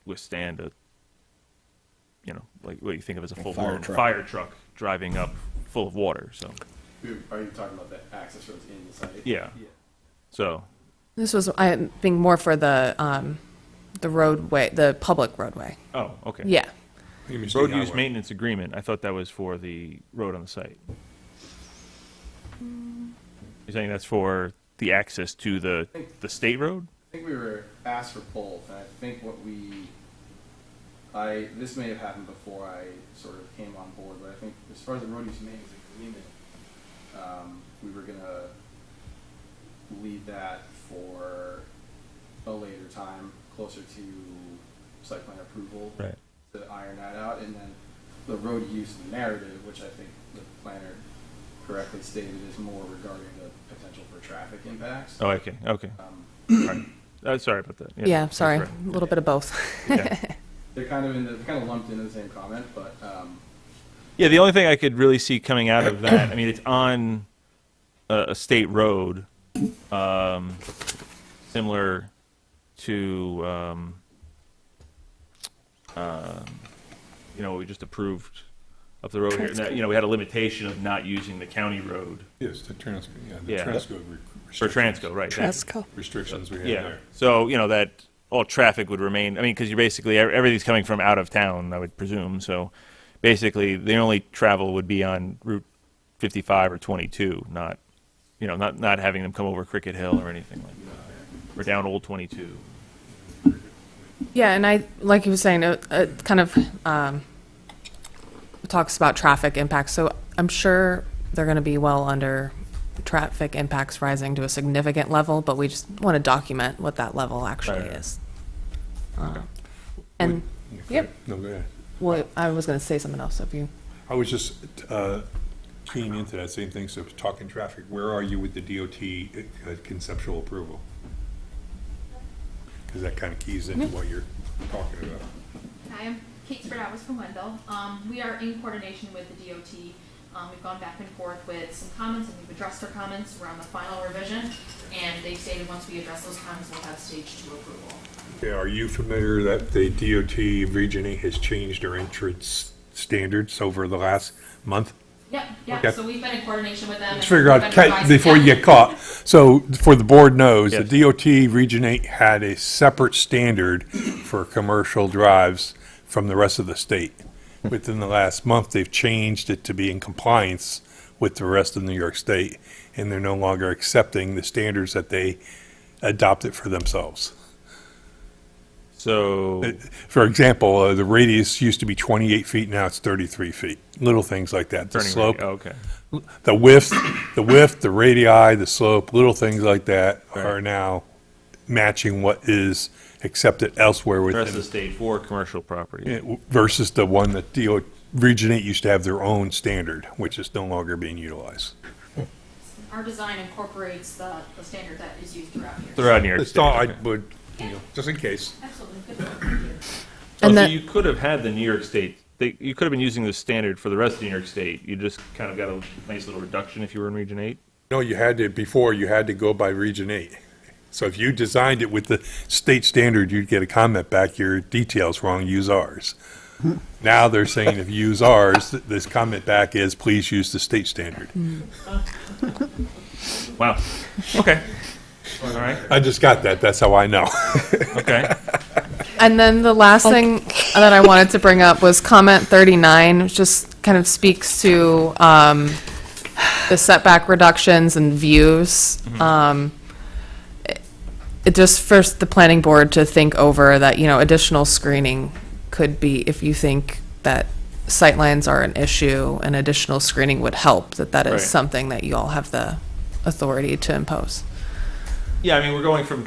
Speaker 1: withstand a, you know, like what you think of as a full-blown fire truck driving up full of water, so,
Speaker 5: Are you talking about the access roads in the site?
Speaker 1: yeah. So,
Speaker 6: This was, I think, more for the roadway, the public roadway.
Speaker 1: oh, okay.
Speaker 6: Yeah.
Speaker 1: Road use maintenance agreement, I thought that was for the road on the site. You're saying that's for the access to the state road?
Speaker 5: I think we were asked for both, and I think this may have happened before I sort of came on board, but I think as far as the road use maintenance agreement, we were gonna leave that for a later time, closer to site plan approval.
Speaker 1: Right.
Speaker 5: To iron that out, and then the road use narrative, which I think the planner correctly stated is more regarding the potential for traffic impacts.
Speaker 1: Oh, okay, okay. Right. Sorry about that.
Speaker 6: Yeah,
Speaker 1: that's
Speaker 6: sorry.
Speaker 1: right.
Speaker 6: A little bit of both.
Speaker 1: Yeah.
Speaker 5: They're kind of lumped into the same comment, but
Speaker 1: Yeah, the only thing I could really see coming out of that, I mean, it's on a state road, similar to, you know, what we just approved up the road here. And that, you know, we had a limitation of not using the county road
Speaker 4: Yes, the Transco,
Speaker 1: Yeah.
Speaker 4: Transco
Speaker 1: for Transco, right? that-
Speaker 3: Tresco.
Speaker 4: restrictions we have
Speaker 1: Yeah,
Speaker 4: there.
Speaker 1: so, you know, that all traffic would remain, I mean, because you're basically, everything's coming from out of town, I would presume, so basically, the only travel would be on Route 55 or 22, not, you know, not having them come over Cricket Hill or anything like that, or down Old 22.
Speaker 6: Yeah, and I, like you were saying, it kind of talks about traffic impacts. So I'm sure they're going to be well under traffic impacts rising to a significant level, but we just want to document what that level actually
Speaker 1: Right.
Speaker 6: is. And, yep.
Speaker 4: No, go ahead.
Speaker 6: well, I was going to say something else, so if you,
Speaker 4: I was just keying into that same thing, so talking traffic, where are you with the DOT conceptual approval? Because that kind of keys into what you're talking about.
Speaker 7: Hi, I'm Kate Spardawas from Wendell. We are in coordination with the DOT. We've gone back and forth with some comments, and we've addressed our comments around the final revision. And they've stated once we address those comments, we'll have stage 2 approval.
Speaker 4: Okay, are you familiar that the DOT of Region 8 has changed their entrance standards over the last month?
Speaker 7: Yep, yep.
Speaker 4: Okay.
Speaker 7: So we've been in coordination with them.
Speaker 4: Let's
Speaker 7: and
Speaker 4: figure
Speaker 7: we've
Speaker 4: out,
Speaker 7: been revising-
Speaker 4: before you
Speaker 7: yeah.
Speaker 4: get caught. So, for the board knows, the
Speaker 1: Yes.
Speaker 4: DOT Region 8 had a separate standard for commercial drives from the rest of the state. Within the last month, they've changed it to be in compliance with the rest of New York State, and they're no longer accepting the standards that they adopted for themselves.
Speaker 1: So,
Speaker 4: For example, the radius used to be 28 feet, now it's 33 feet. Little things like that. The
Speaker 1: turning
Speaker 4: slope,
Speaker 1: rate, okay.
Speaker 4: the width, the radii, the slope, little things like that are
Speaker 1: Right.
Speaker 4: now matching what is accepted elsewhere
Speaker 1: The rest of the
Speaker 4: within,
Speaker 1: state for commercial property.
Speaker 4: versus the one that Region 8 used to have their own standard, which is no longer being utilized.
Speaker 7: Our design incorporates the standard that is used throughout here.
Speaker 1: Throughout New York
Speaker 4: It's
Speaker 1: State.
Speaker 4: not, I
Speaker 1: okay.
Speaker 4: would, just in case.
Speaker 7: Absolutely. Good. Thank you.
Speaker 1: Oh,
Speaker 6: And
Speaker 1: so
Speaker 6: that-
Speaker 1: you could have had the New York State you could have been using the standard for the rest of New York State. You just kind of got a nice little reduction if you were in Region 8.
Speaker 4: No, you had to, before, you had to go by Region 8. So if you designed it with the state standard, you'd get a comment back, your detail's wrong, use ours. Now they're saying if you use ours, this comment back is, please use the state standard.
Speaker 1: Wow. Okay. All right.
Speaker 4: I just got that, that's how I know.
Speaker 1: Okay.
Speaker 6: And then the last thing that I wanted to bring up was comment 39, which just kind of speaks to the setback reductions and views. It just first the planning board to think over that, additional screening could be, if you think that sightlines are an issue, and additional screening would help, that is
Speaker 1: Right.
Speaker 6: something that you all have the authority to impose.
Speaker 1: Yeah, I mean, we're going from,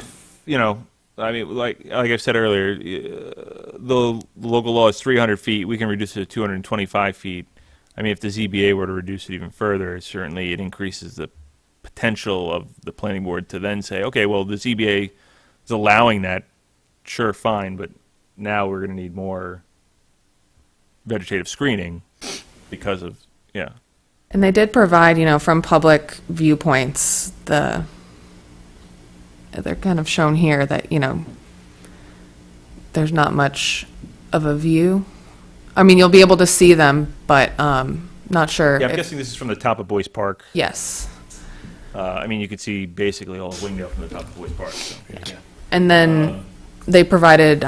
Speaker 1: like I've said earlier, the local law is 300 feet. We can reduce it to 225 feet. I mean, if the ZBA were to reduce it even further, it increases the potential of the planning board to then say, okay, well, the ZBA is allowing that, sure, fine, but now we're going to need more vegetative screening because of, yeah.
Speaker 6: And they did provide, from public viewpoints, they're kind of shown here that, there's not much of a view. I mean, you'll be able to see them, but not sure.
Speaker 1: Yeah, I'm
Speaker 6: if-
Speaker 1: guessing this is from the top of Boyce Park.
Speaker 6: Yes.
Speaker 1: I mean, you could see basically all of Wingdale from the top of Boyce Park. So.
Speaker 5: Yeah.
Speaker 6: And then they provided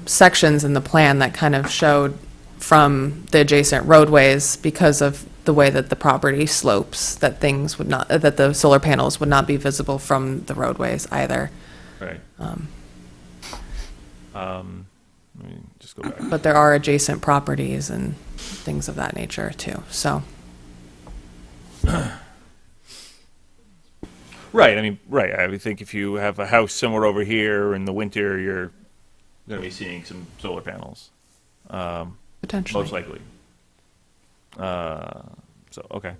Speaker 6: sections in the plan that kind of showed from the adjacent roadways, because of the way that the property slopes, that the solar panels would not be visible from the roadways either.
Speaker 1: Right. Let me just go back.
Speaker 6: But there are adjacent properties and things of that nature too, so.
Speaker 1: Right. I mean, right. I would think if you have a house somewhere over here in the winter, you're going to be seeing some solar panels,
Speaker 6: Potentially.
Speaker 1: most likely. So okay.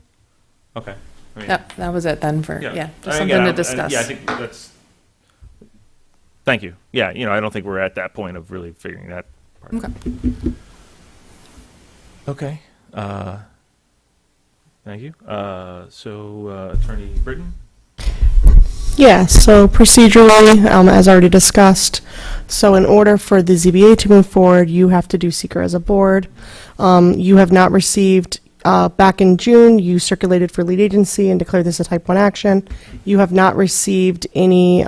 Speaker 1: I mean,
Speaker 6: Yep, that was it then for,
Speaker 1: yeah.
Speaker 6: yeah,
Speaker 1: I
Speaker 6: just
Speaker 1: mean,
Speaker 6: something
Speaker 1: again,
Speaker 6: to discuss.
Speaker 1: Yeah, I think that's. Thank you. Yeah, I don't think we're at that point of really figuring that part.
Speaker 6: Okay.
Speaker 1: Okay. Thank you. So Attorney Britton.
Speaker 8: Yeah, so procedurally, as already discussed, so in order for the ZBA to move forward, you have to do seeker as a board. You have not received, back in June, you circulated for lead agency and declared this a type 1 action. You have not received any,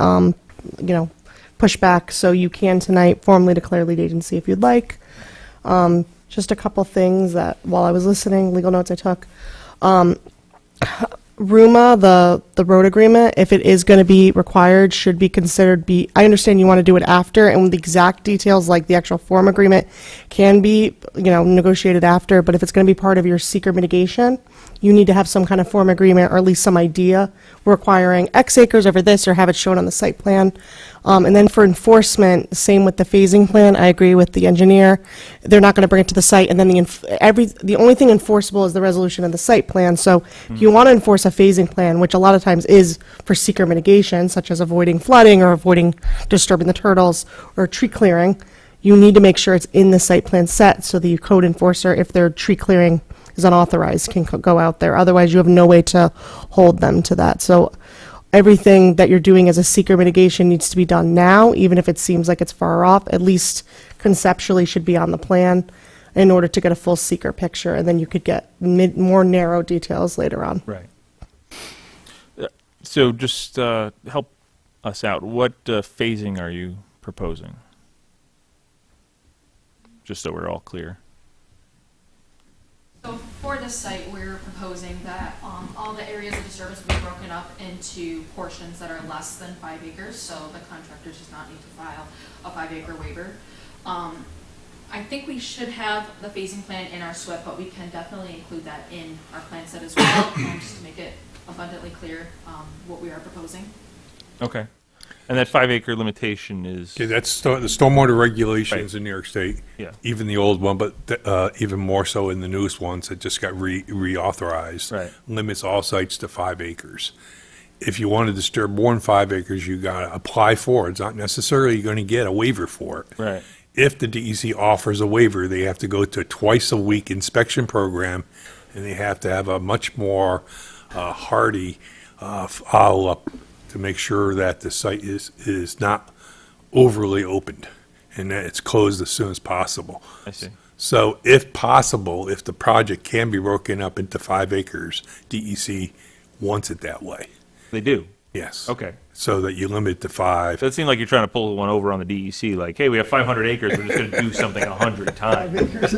Speaker 8: pushback, so you can tonight formally declare lead agency if you'd like. Just a couple things that, while I was listening, legal notes I took. RUMA, the road agreement, if it is going to be required, should be considered I understand you want to do it after, and the exact details, like the actual form agreement, can be, negotiated after, but if it's going to be part of your seeker mitigation, you need to have some kind of form agreement, or at least some idea requiring X acres over this, or have it shown on the site plan. And then for enforcement, same with the phasing plan. I agree with the engineer. They're not going to bring it to the site, and then the only thing enforceable is the resolution of the site plan. So if you want to enforce a phasing plan, which a lot of times is for seeker mitigation, such as avoiding flooding or avoiding disturbing the turtles or tree clearing, you need to make sure it's in the site plan set, so the code enforcer, if their tree clearing is unauthorized, can go out there. Otherwise, you have no way to hold them to that. So everything that you're doing as a seeker mitigation needs to be done now, even if it seems like it's far off, at least conceptually should be on the plan in order to get a full seeker picture, and then you could get more narrow details later on.
Speaker 1: Right. So just help us out. What phasing are you proposing? Just so we're all clear.
Speaker 7: So for this site, we're proposing that all the areas of disturbance will be broken up into portions that are less than 5 acres, so the contractor does not need to file a 5-acre waiver. I think we should have the phasing plan in our SWIP, but we can definitely include that in our plan set as well, just to make it abundantly clear what we are proposing.
Speaker 1: Okay. And that 5-acre limitation is.
Speaker 4: Okay, that's the stormwater regulations in New York State.
Speaker 1: Yeah.
Speaker 4: Even the old one, but even more so in the newest ones that just got reauthorized.
Speaker 1: Right.
Speaker 4: Limits all sites to 5 acres. If you want to disturb more than 5 acres, you got to apply for it. It's not necessarily going to get a waiver for it.
Speaker 1: Right.
Speaker 4: if the DEC offers a waiver, they have to go to a twice-a-week inspection program, and they have to have a much more hardy follow-up to make sure that the site is not overly opened and that it's closed as soon as possible.
Speaker 1: I see.
Speaker 4: So if possible, if the project can be broken up into 5 acres, DEC wants it that way.
Speaker 1: They do.
Speaker 4: Yes.
Speaker 1: Okay.
Speaker 4: So that you limit it to 5.
Speaker 1: So it seemed like you're trying to pull one over on the DEC, like, hey, we have 500 acres, we're just going to do something 100 times.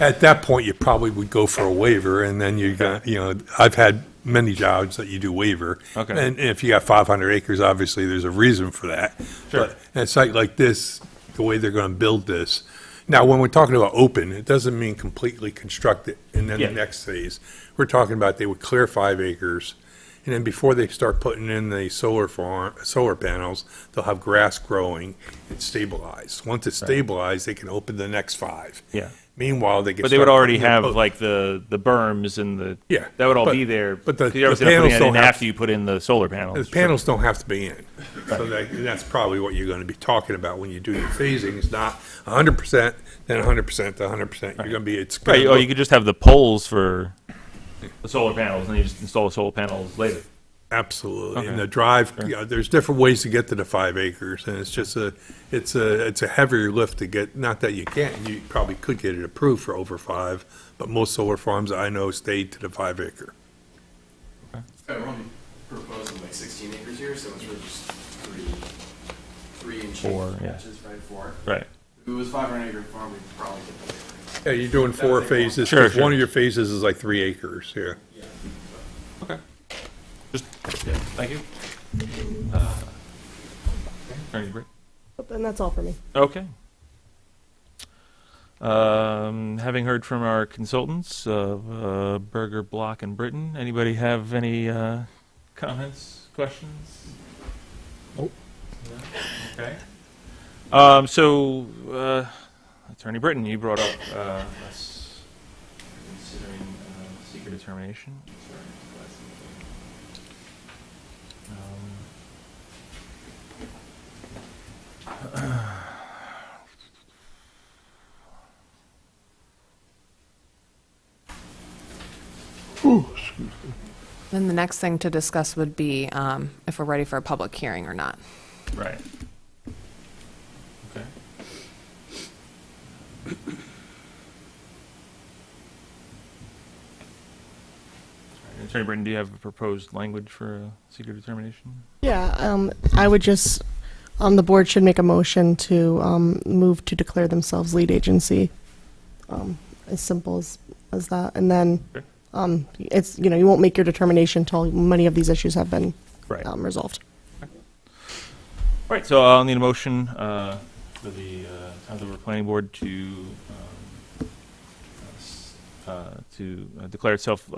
Speaker 4: At that point, you probably would go for a waiver, and then you're gonna, I've had many jobs that you do waiver.
Speaker 1: Okay.
Speaker 4: And if you got 500 acres, obviously, there's a reason for that.
Speaker 1: Sure.
Speaker 4: But in a site like this, the way they're gonna build this, now, when we're talking about open, it doesn't mean completely constructed and then
Speaker 1: Yeah.
Speaker 4: the next phase. We're talking about they would clear 5 acres, and then before they start putting in the solar panels, they'll have grass growing and stabilized. Once it's stabilized, they can open the next 5.
Speaker 1: Yeah.
Speaker 4: Meanwhile, they can.
Speaker 1: But they would
Speaker 4: start
Speaker 1: already
Speaker 4: putting their
Speaker 1: have
Speaker 4: post-
Speaker 1: like the berms and the,
Speaker 4: Yeah,
Speaker 1: that would all
Speaker 4: but-
Speaker 1: be there.
Speaker 4: but the-
Speaker 1: 'cause you're
Speaker 4: the
Speaker 1: obviously not
Speaker 4: panels
Speaker 1: putting it
Speaker 4: don't
Speaker 1: in
Speaker 4: have
Speaker 1: after
Speaker 4: to-
Speaker 1: you put in the solar panels.
Speaker 4: The panels don't have to be in. So that's probably what you're going to be talking about when you do your phasing. It's not 100%, then 100% to 100%. You're going to be, it's going
Speaker 1: Right,
Speaker 4: to
Speaker 1: or you could just have the poles for the solar panels, and then you just install the solar panels later.
Speaker 4: Absolutely.
Speaker 1: Okay.
Speaker 4: And the drive, there's different ways to get to the 5 acres, and it's just it's a heavier lift to get, not that you can't, you probably could get it approved for over 5, but most solar farms I know stayed to the 5 acre.
Speaker 5: We're only proposing like 16 acres here, so it's really just three and change
Speaker 1: 4, yeah.
Speaker 5: patches, right? 4.
Speaker 1: Right.
Speaker 5: If it was 500 acre farm, we'd probably get the waiver.
Speaker 4: Yeah, you're doing 4 phases,
Speaker 1: Sure,
Speaker 4: 'cause
Speaker 1: sure.
Speaker 4: one of your phases is like 3 acres, yeah.
Speaker 1: Okay. Just, thank you. Attorney Britt?
Speaker 8: And that's all for me.
Speaker 1: Okay. Having heard from our consultants of Berger, Block, and Britton, anybody have any comments, questions?
Speaker 4: Nope.
Speaker 1: No? Okay. Attorney Britton, you brought up us considering seeker determination.
Speaker 6: Then the next thing to discuss would be if we're ready for a public hearing or not.
Speaker 1: Right. Okay. Attorney Britton, do you have a proposed language for a seeker determination?
Speaker 8: Yeah, I would just, the board should make a motion to move to declare themselves lead agency. As simple as that. And then
Speaker 1: Okay.
Speaker 8: it's, you won't make your determination until many of these issues have been
Speaker 1: Right.
Speaker 8: resolved.
Speaker 1: All right, so I'll need a motion for the Townsend River Planning Board to declare itself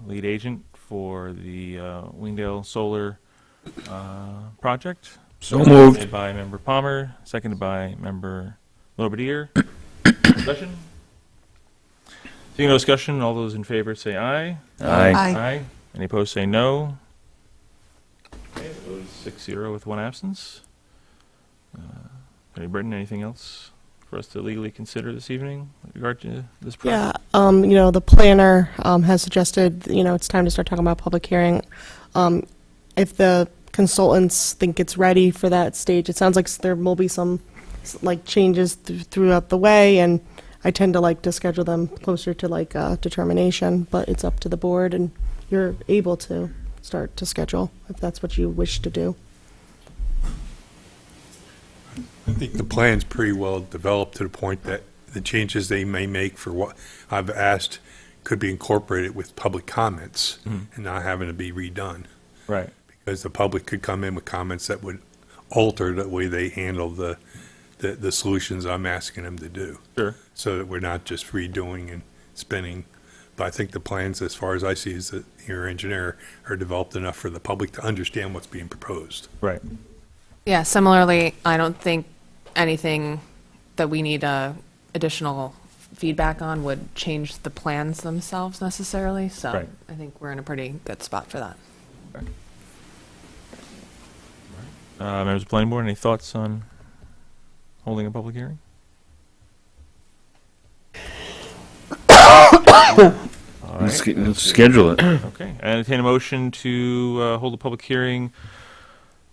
Speaker 1: lead agent for the Wingdale Solar project.
Speaker 4: So moved.
Speaker 1: Made by Member Palmer, seconded by Member Lobadier. Discussion? Seeing no discussion, all those in favor say aye.
Speaker 3: Aye.
Speaker 1: Aye. Any opposed say no. Okay, it voted 6-0 with 1 absence. Attorney Britton, anything else for us to legally consider this evening with regard to this project?
Speaker 8: Yeah, the planner has suggested, it's time to start talking about public hearing. If the consultants think it's ready for that stage, it sounds like there will be some changes throughout the way, and I tend to schedule them closer to determination, but it's up to the board, and you're able to start to schedule if that's what you wish to do.
Speaker 4: I think the plan's pretty well developed to the point that the changes they may make for what I've asked could be incorporated with public comments and not having to be redone.
Speaker 1: Right.
Speaker 4: Because the public could come in with comments that would alter the way they handle the solutions I'm asking them to do.
Speaker 1: Sure.
Speaker 4: So that we're not just redoing and spinning. But I think the plans, as far as I see, as your engineer, are developed enough for the public to understand what's being proposed.
Speaker 1: Right.
Speaker 6: Yeah, similarly, I don't think anything that we need additional feedback on would change the plans themselves necessarily, so
Speaker 1: Right.
Speaker 6: I think we're in a pretty good spot for that.
Speaker 1: Members of the Planning Board, any thoughts on holding a public hearing? All right.
Speaker 9: Let's schedule it.
Speaker 1: Okay, I entertain a motion to hold a public hearing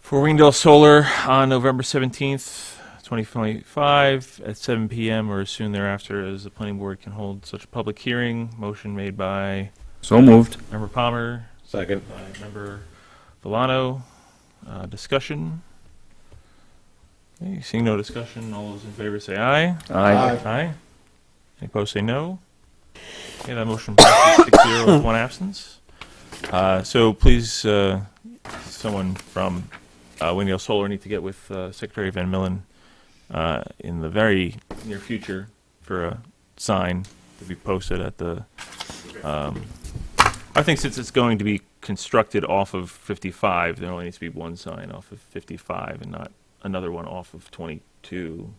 Speaker 1: for Wingdale Solar on November 17th, 2025 at 7 p.m. or as soon thereafter as the planning board can hold such a public hearing. Motion made by
Speaker 9: So moved.
Speaker 1: Member Palmer,
Speaker 2: Second.
Speaker 1: by Member Villano. Discussion? Okay, seeing no discussion, all those in favor say aye.
Speaker 9: Aye.
Speaker 1: Aye. Any opposed say no. Okay, that motion passes 6-0 with one absence. So please, someone from Wingdale Solar need to get with Secretary Van Millen in the very near future for a sign to be posted at the, I think since it's going to be constructed off of 55, there only needs to be one sign off of 55 and not another one off of 22.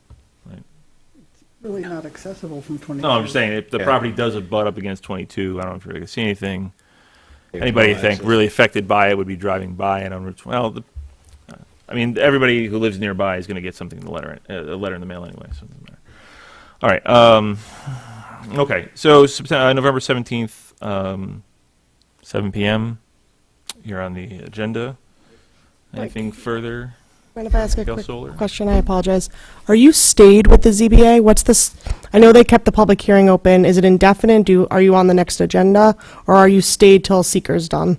Speaker 10: Really not accessible from 20.
Speaker 1: No, I'm just saying, if the
Speaker 2: Yeah.
Speaker 1: property does abut up against 22, I don't know if you're going to see anything. Anybody you think really affected by it would be driving by it on Route 12. I mean, everybody who lives nearby is going to get something in the letter, a letter in the mail anyway, so it doesn't matter. All right. Okay, so November 17th, 7 p.m. You're on the agenda. Anything further?
Speaker 8: Mind if I ask a
Speaker 1: Wingdale
Speaker 8: quick
Speaker 1: Solar?
Speaker 8: question? I apologize. Are you stayed with the ZBA? What's this? I know they kept the public hearing open. Is it indefinite? Are you on the next agenda, or are you stayed till seeker's done?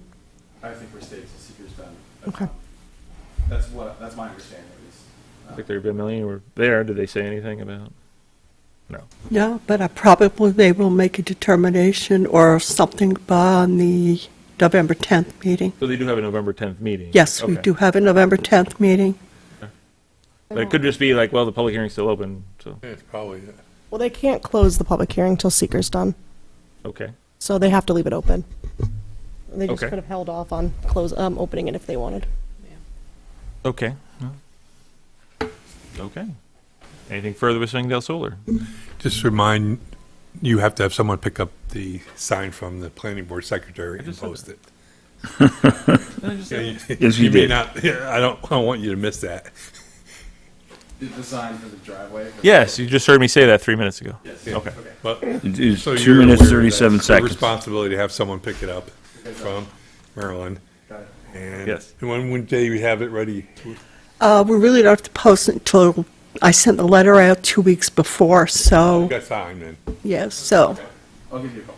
Speaker 5: I think we're stayed till seeker's done.
Speaker 8: Okay.
Speaker 5: That's my understanding at least.
Speaker 1: Secretary Van Millen were there. Did they say anything about? No.
Speaker 3: No, but probably they will make a determination or something on the November 10th meeting.
Speaker 1: So they do have a November 10th meeting?
Speaker 3: Yes, we
Speaker 1: Okay.
Speaker 3: do have a November 10th meeting.
Speaker 1: But it could just be like, well, the public hearing's still open, so,
Speaker 4: Yeah, it's probably it.
Speaker 8: Well, they can't close the public hearing till seeker's done,
Speaker 1: okay.
Speaker 8: so they have to leave it open. They just
Speaker 1: Okay.
Speaker 8: could have held off on opening it if they wanted.
Speaker 1: Okay. Okay. Anything further with Wingdale Solar?
Speaker 4: Just remind, you have to have someone pick up the sign from the planning board secretary and
Speaker 1: just said
Speaker 4: post it.
Speaker 9: Yes, you
Speaker 4: may
Speaker 9: did.
Speaker 4: not, I don't want you to miss that.
Speaker 5: The sign for the driveway?
Speaker 1: Yes, you just heard me say that 3 minutes ago.
Speaker 5: Yes.
Speaker 1: Okay.
Speaker 4: But
Speaker 9: It is
Speaker 4: so
Speaker 9: 2
Speaker 4: you're
Speaker 9: minutes,
Speaker 4: aware that
Speaker 9: 37
Speaker 4: it's your
Speaker 9: seconds.
Speaker 4: responsibility to have someone pick it up from Maryland.
Speaker 5: Got it.
Speaker 4: And
Speaker 1: Yes.
Speaker 4: when day we have it ready?
Speaker 3: We really don't have to post it until I sent the letter out 2 weeks before,
Speaker 4: You
Speaker 3: so,
Speaker 4: got time then.
Speaker 3: yes, so.
Speaker 5: I'll give you a call.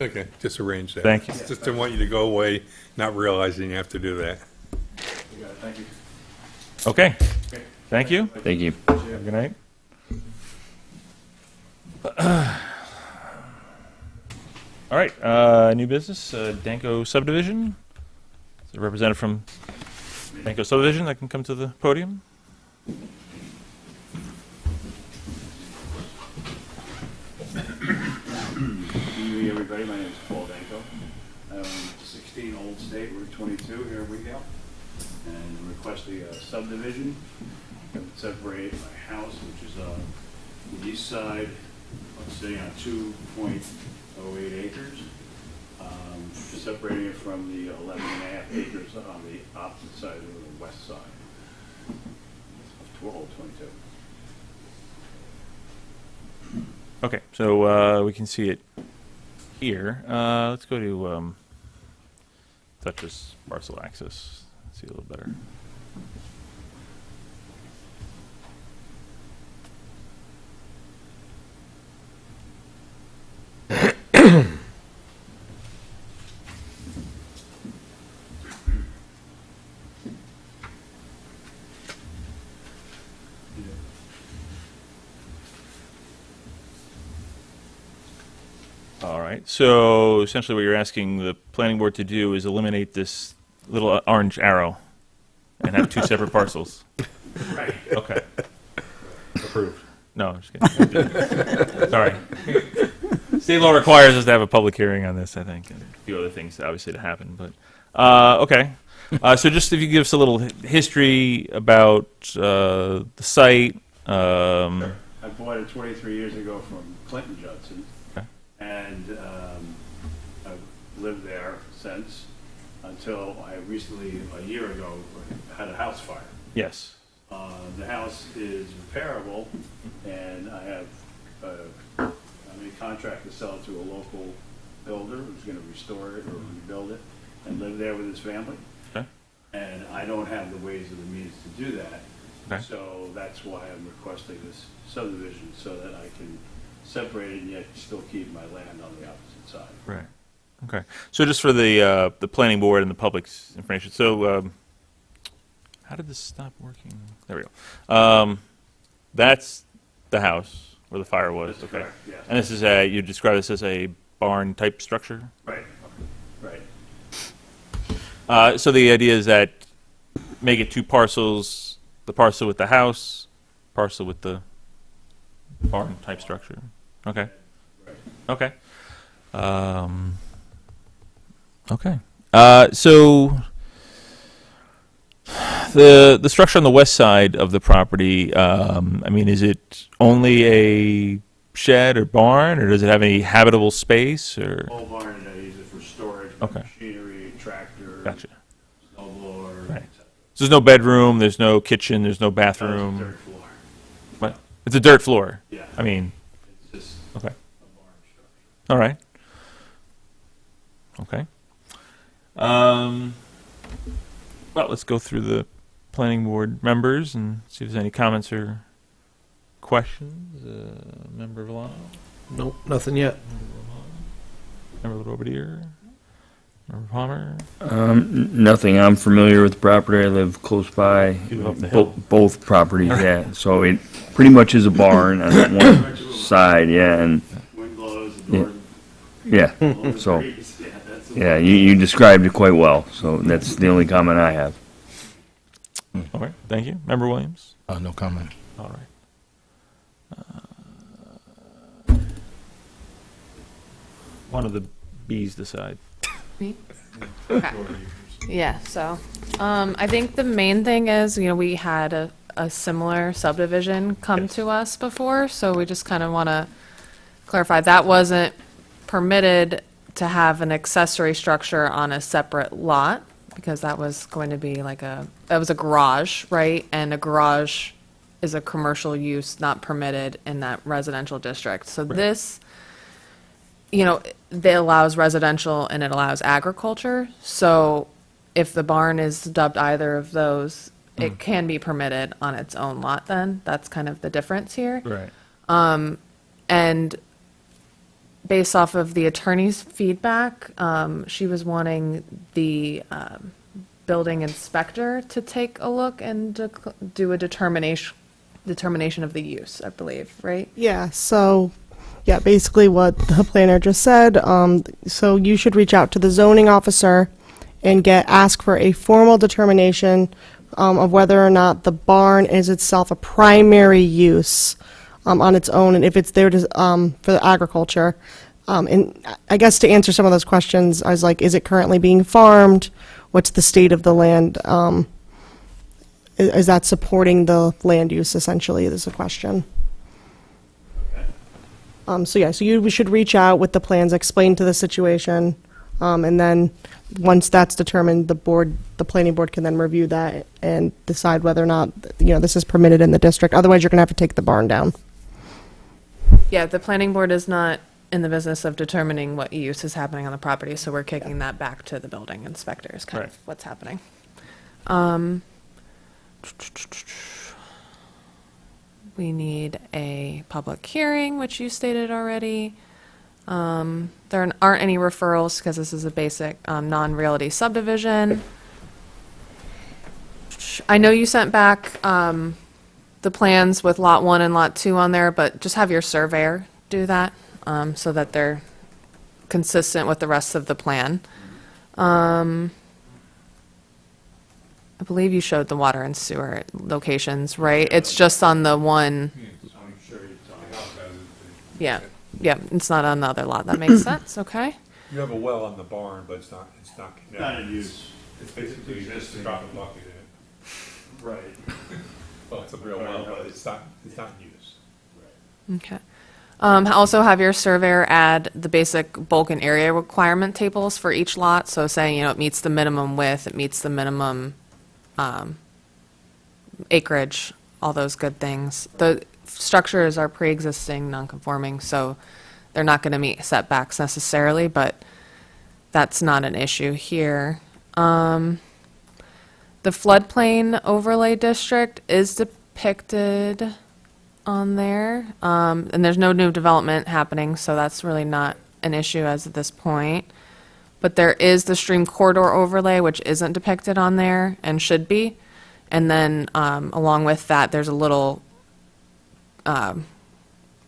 Speaker 4: Okay, just arrange that.
Speaker 1: Thank you.
Speaker 4: Just don't want you to go away not realizing you have to do that.
Speaker 5: You got it. Thank you.
Speaker 1: Okay. Thank you.
Speaker 9: Thank you.
Speaker 1: Have a good night. All right, new business, Danko subdivision. Is there a representative from Danko subdivision that can come to the podium?
Speaker 11: Good evening, everybody. My name is Paul Danko. I own 16 Old State, Route 22 here in Wingdale, and I'm requesting a subdivision that would separate my house, which is on the east side, I'm sitting on 2.08 acres, separating it from the 11.5 acres on the opposite side of the west side of Old 22.
Speaker 1: Okay, so we can see it here. Let's go to Duchess parcel access. See a little better. All right, so essentially what you're asking the planning board to do is eliminate this little orange arrow and have two separate parcels.
Speaker 11: Right.
Speaker 1: Okay. Approved. No, I'm just kidding. Sorry. State law requires us to have a public hearing on this, I think, and a few other things obviously to happen, but, okay. So just if you give us a little history about the site.
Speaker 11: I bought it 23 years ago from Clinton Judson.
Speaker 1: Okay.
Speaker 11: And I've lived there since, until I recently, a year ago, had a house fire.
Speaker 1: Yes.
Speaker 11: The house is repairable, and I have, I'm in contract to sell it to a local builder who's gonna restore it or rebuild it and live there with his family.
Speaker 1: Okay.
Speaker 11: And I don't have the ways or the means to do that.
Speaker 1: Okay.
Speaker 11: So that's why I'm requesting this subdivision, so that I can separate it and yet still keep my land on the opposite side.
Speaker 1: Right. Okay. So just for the planning board and the public's information, so how did this stop working? There we go. That's the house where the fire was.
Speaker 11: That's
Speaker 1: Okay.
Speaker 11: correct, yes.
Speaker 1: And this is a, you describe this as a barn type structure?
Speaker 11: Right, right.
Speaker 1: So the idea is that make it two parcels, the parcel with the house, parcel with the barn type structure. Okay.
Speaker 11: Right.
Speaker 1: Okay. Okay. So the structure on the west side of the property, I mean, is it only a shed or barn, or does it have any habitable space, or?
Speaker 11: Whole barn, and I use it for storage,
Speaker 1: Okay.
Speaker 11: machinery, tractor,
Speaker 1: Gotcha.
Speaker 11: snow blower,
Speaker 1: Right.
Speaker 11: etc.
Speaker 1: So there's no bedroom, there's no kitchen, there's no
Speaker 11: It's
Speaker 1: bathroom.
Speaker 11: Third floor.
Speaker 1: What? It's a dirt floor.
Speaker 11: Yeah.
Speaker 1: I mean,
Speaker 11: It's just
Speaker 1: okay.
Speaker 11: a barn structure.
Speaker 1: All right. Okay. Well, let's go through the planning board members and see if there's any comments or questions. Member Valano,
Speaker 2: Nope, nothing yet.
Speaker 1: Member Robadier, Member Palmer.
Speaker 9: Nothing. I'm familiar with the property. I live close by.
Speaker 1: You live up the hill.
Speaker 9: Both properties, yeah. So it pretty much is a barn on one side, yeah, and,
Speaker 11: Wind blows, the
Speaker 9: Yeah.
Speaker 11: door
Speaker 9: yeah.
Speaker 11: blows,
Speaker 9: So,
Speaker 11: breeze. Yeah, that's
Speaker 9: yeah, you described it quite well, so that's the only comment I have.
Speaker 1: All right. Thank you. Member Williams.
Speaker 2: No comment.
Speaker 1: All right. One of the B's decide.
Speaker 6: Me? Okay. Yeah, so, I think the main thing is, we had a similar subdivision come to us before, so we just kind of want to clarify, that wasn't permitted to have an accessory structure on a separate lot, because that was going to be that was a garage, right? And a garage is a commercial use not permitted in that residential district. So this, it allows residential and it allows agriculture. So if the barn is dubbed either of those, it can be permitted on its own lot then. That's kind of the difference here.
Speaker 1: Right.
Speaker 6: And based off of the attorney's feedback, she was wanting the building inspector to take a look and do a determination of the use, I believe, right?
Speaker 8: Yeah, so, yeah, basically what the planner just said. So you should reach out to the zoning officer and ask for a formal determination of whether or not the barn is itself a primary use on its own, and if it's there to, for the agriculture. And I guess to answer some of those questions, I was like, is it currently being farmed? What's the state of the land? Is that supporting the land use, essentially, is a question. So we should reach out with the plans, explain to the situation, and then once that's determined, the planning board can then review that and decide whether or not, this is permitted in the district. Otherwise, you're gonna have to take the barn down.
Speaker 6: Yeah, the planning board is not in the business of determining what use is happening on the property, so we're kicking that back to the building inspectors, kind of
Speaker 1: Right.
Speaker 6: what's happening. We need a public hearing, which you stated already. There aren't any referrals because this is a basic non-realty subdivision. I know you sent back the plans with Lot 1 and Lot 2 on there, but just have your surveyor do that so that they're consistent with the rest of the plan. I believe you showed the water and sewer locations, right? It's just on the one.
Speaker 11: I'm sure it's on.
Speaker 6: Yeah, yeah, it's not on the other lot. That makes sense, okay?
Speaker 4: You have a well on the barn, but it's not connected.
Speaker 11: Not in use.
Speaker 4: It's basically just a drop a bucket in it.
Speaker 11: Right.
Speaker 4: Well, it's a real well, but it's not in use.
Speaker 6: Okay. Also have your surveyor add the basic bulk and area requirement tables for each lot. So saying, it meets the minimum width, it meets the minimum acreage, all those good things. The structures are pre-existing, non-conforming, so they're not going to meet setbacks necessarily, but that's not an issue here. The floodplain overlay district is depicted on there, and there's no new development happening, so that's really not an issue as of this point. But there is the stream corridor overlay, which isn't depicted on there and should be. And then along with that, there's a little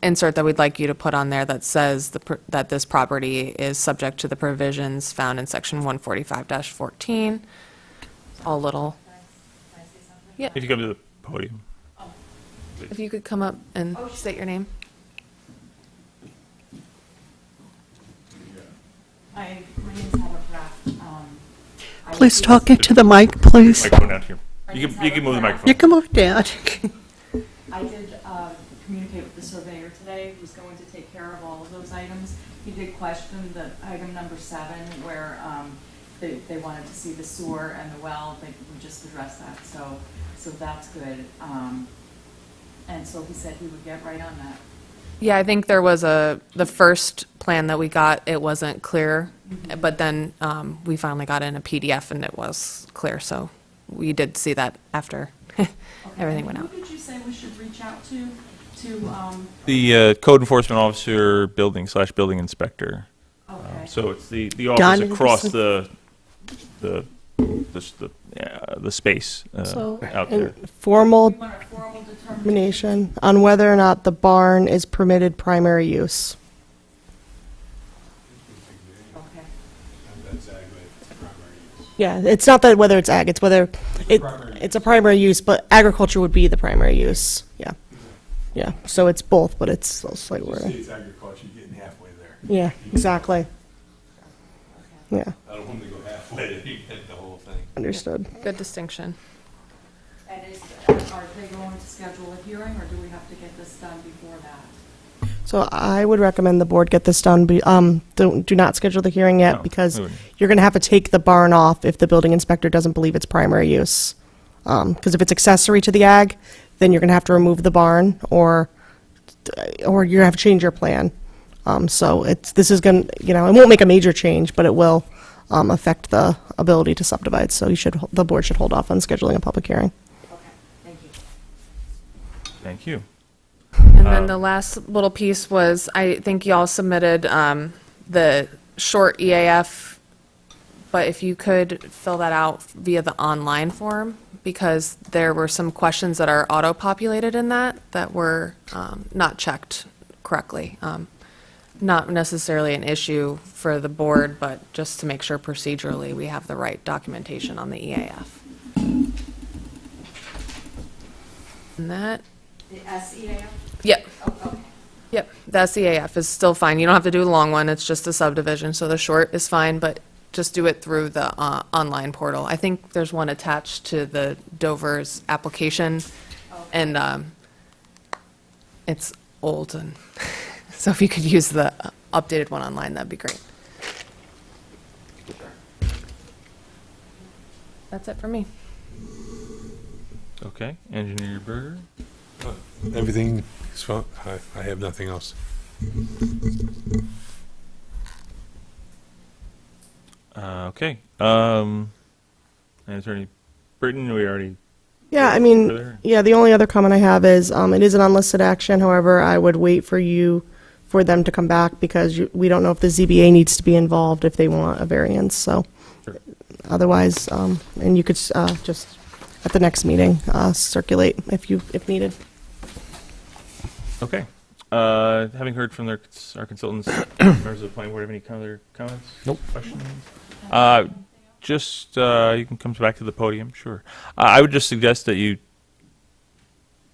Speaker 6: insert that we'd like you to put on there that says that this property is subject to the provisions found in section 145-14. All little. Yeah.
Speaker 1: If you come to the podium.
Speaker 6: If you could come up and state your name.
Speaker 12: Hi, my name's Heather Kraft. I
Speaker 3: Please
Speaker 12: was-
Speaker 3: talk into the mic, please.
Speaker 1: Microphone down here. You can move the microphone.
Speaker 3: You can move down.
Speaker 12: I did communicate with the surveyor today, who's going to take care of all of those items. He did question the item number 7, where they wanted to see the sewer and the well. We just addressed that, so that's good. And so he said he would get right on that.
Speaker 6: Yeah, I think there was the first plan that we got, it wasn't clear, but then we finally got in a PDF and it was clear, so we did see that after everything went out.
Speaker 12: Who did you say we should reach out to?
Speaker 1: The code enforcement officer, building inspector.
Speaker 12: Okay.
Speaker 1: So it's the office
Speaker 3: Don
Speaker 1: across
Speaker 3: Anderson.
Speaker 1: the space
Speaker 8: So,
Speaker 1: out there.
Speaker 8: and formal
Speaker 12: We want a formal determination.
Speaker 8: determination on whether or not the barn is permitted primary use.
Speaker 12: Okay.
Speaker 8: Yeah, it's not that whether it's ag, it's whether it's a primary use, but agriculture would be the primary use. Yeah. Yeah, so it's both, but it's slightly where.
Speaker 4: It's agriculture, you're getting halfway there.
Speaker 8: Yeah, exactly. Yeah,
Speaker 4: I don't want to go halfway, you get the whole thing.
Speaker 8: understood.
Speaker 6: Good distinction.
Speaker 12: And are they going to schedule a hearing, or do we have to get this done before that?
Speaker 8: So I would recommend the board get this done, do not schedule the hearing yet,
Speaker 1: No,
Speaker 8: because
Speaker 1: we wouldn't.
Speaker 8: you're gonna have to take the barn off if the building inspector doesn't believe it's primary use. Because if it's accessory to the ag, then you're gonna have to remove the barn, or you're gonna have to change your plan. So this is gonna, it won't make a major change, but it will affect the ability to subdivide. So the board should hold off on scheduling a public hearing.
Speaker 12: Okay, thank you.
Speaker 1: Thank you.
Speaker 6: And then the last little piece was, I think y'all submitted the short EAF, but if you could fill that out via the online form, because there were some questions that are auto-populated in that were not checked correctly. Not necessarily an issue for the board, but just to make sure procedurally we have the right documentation on the EAF. And that,
Speaker 12: The SEAF?
Speaker 6: yep.
Speaker 12: Oh, okay.
Speaker 6: Yep, the SEAF is still fine. You don't have to do the long one, it's just a subdivision, so the short is fine, but just do it through the online portal. I think there's one attached to the Dover's application, and it's old, and so if you could use the updated one online, that'd be great. That's it for me.
Speaker 1: Okay, Engineer Berger.
Speaker 4: Everything is fine. I have nothing else.
Speaker 1: Okay. Attorney Britton, we already.
Speaker 8: Yeah, I
Speaker 1: further?
Speaker 8: mean, yeah, the only other comment I have is, it is an unlisted action, however, I would wait for them to come back, because we don't know if the ZBA needs to be involved if they want a variance, so.
Speaker 1: Sure.
Speaker 8: Otherwise, and you could, just, at the next meeting, circulate if needed.
Speaker 1: Okay. Having heard from our consultants, members of the planning board have any other comments?
Speaker 4: Nope.
Speaker 1: Questions? You can come back to the podium, sure. I would just suggest that you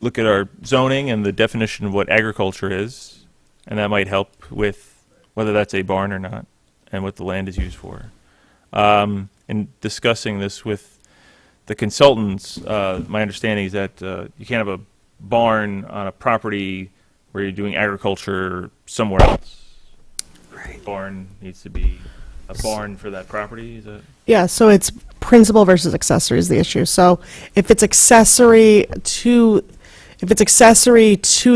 Speaker 1: look at our zoning and the definition of what agriculture is, and that might help with whether that's a barn or not, and what the land is used for. In discussing this with the consultants, my understanding is that you can't have a barn on a property where you're doing agriculture somewhere else. Right. Barn needs to be a barn for that property, is that?
Speaker 8: Yeah, so it's principal versus accessory is the issue. So if it's accessory to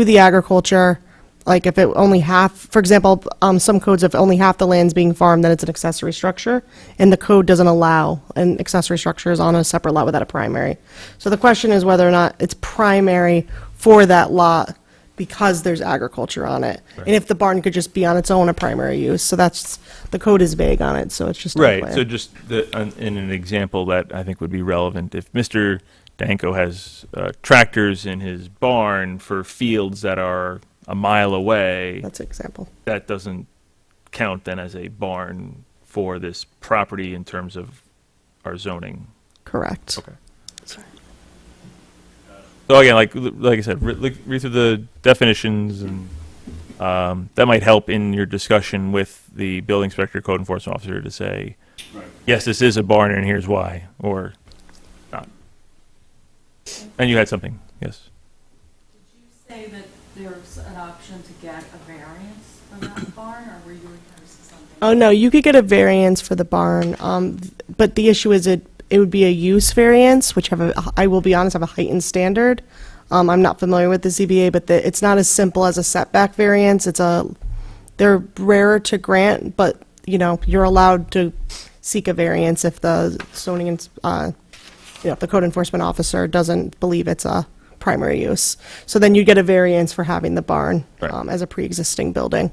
Speaker 8: the agriculture, like if it only half, for example, some codes, if only half the land's being farmed, then it's an accessory structure, and the code doesn't allow an accessory structure is on a separate lot without a primary. So the question is whether or not it's primary for that lot because there's agriculture on it.
Speaker 1: Right.
Speaker 8: And if the barn could just be on its own a primary use, so that's, the code is vague on it, so it's just
Speaker 1: Right,
Speaker 8: unclear.
Speaker 1: so just in an example that I think would be relevant, if Mr. Danko has tractors in his barn for fields that are a mile away,
Speaker 8: That's an example.
Speaker 1: that doesn't count then as a barn for this property in terms of our zoning.
Speaker 8: Correct.
Speaker 1: Okay. So again, like I said, read through the definitions, and that might help in your discussion with the building inspector, code enforcement officer, to say,
Speaker 11: Right.
Speaker 1: yes, this is a barn, and here's why, or not. And you had something, yes.
Speaker 12: Did you say that there's an option to get a variance from that barn, or were you referring to something?
Speaker 8: Oh, no, you could get a variance for the barn, but the issue is it would be a use variance, which I will be honest, have a heightened standard. I'm not familiar with the ZBA, but it's not as simple as a setback variance. They're rarer to grant, but, you're allowed to seek a variance if the zoning, if the code enforcement officer doesn't believe it's a primary use. So then you get a variance for having the barn
Speaker 1: Right.
Speaker 8: as a pre-existing building.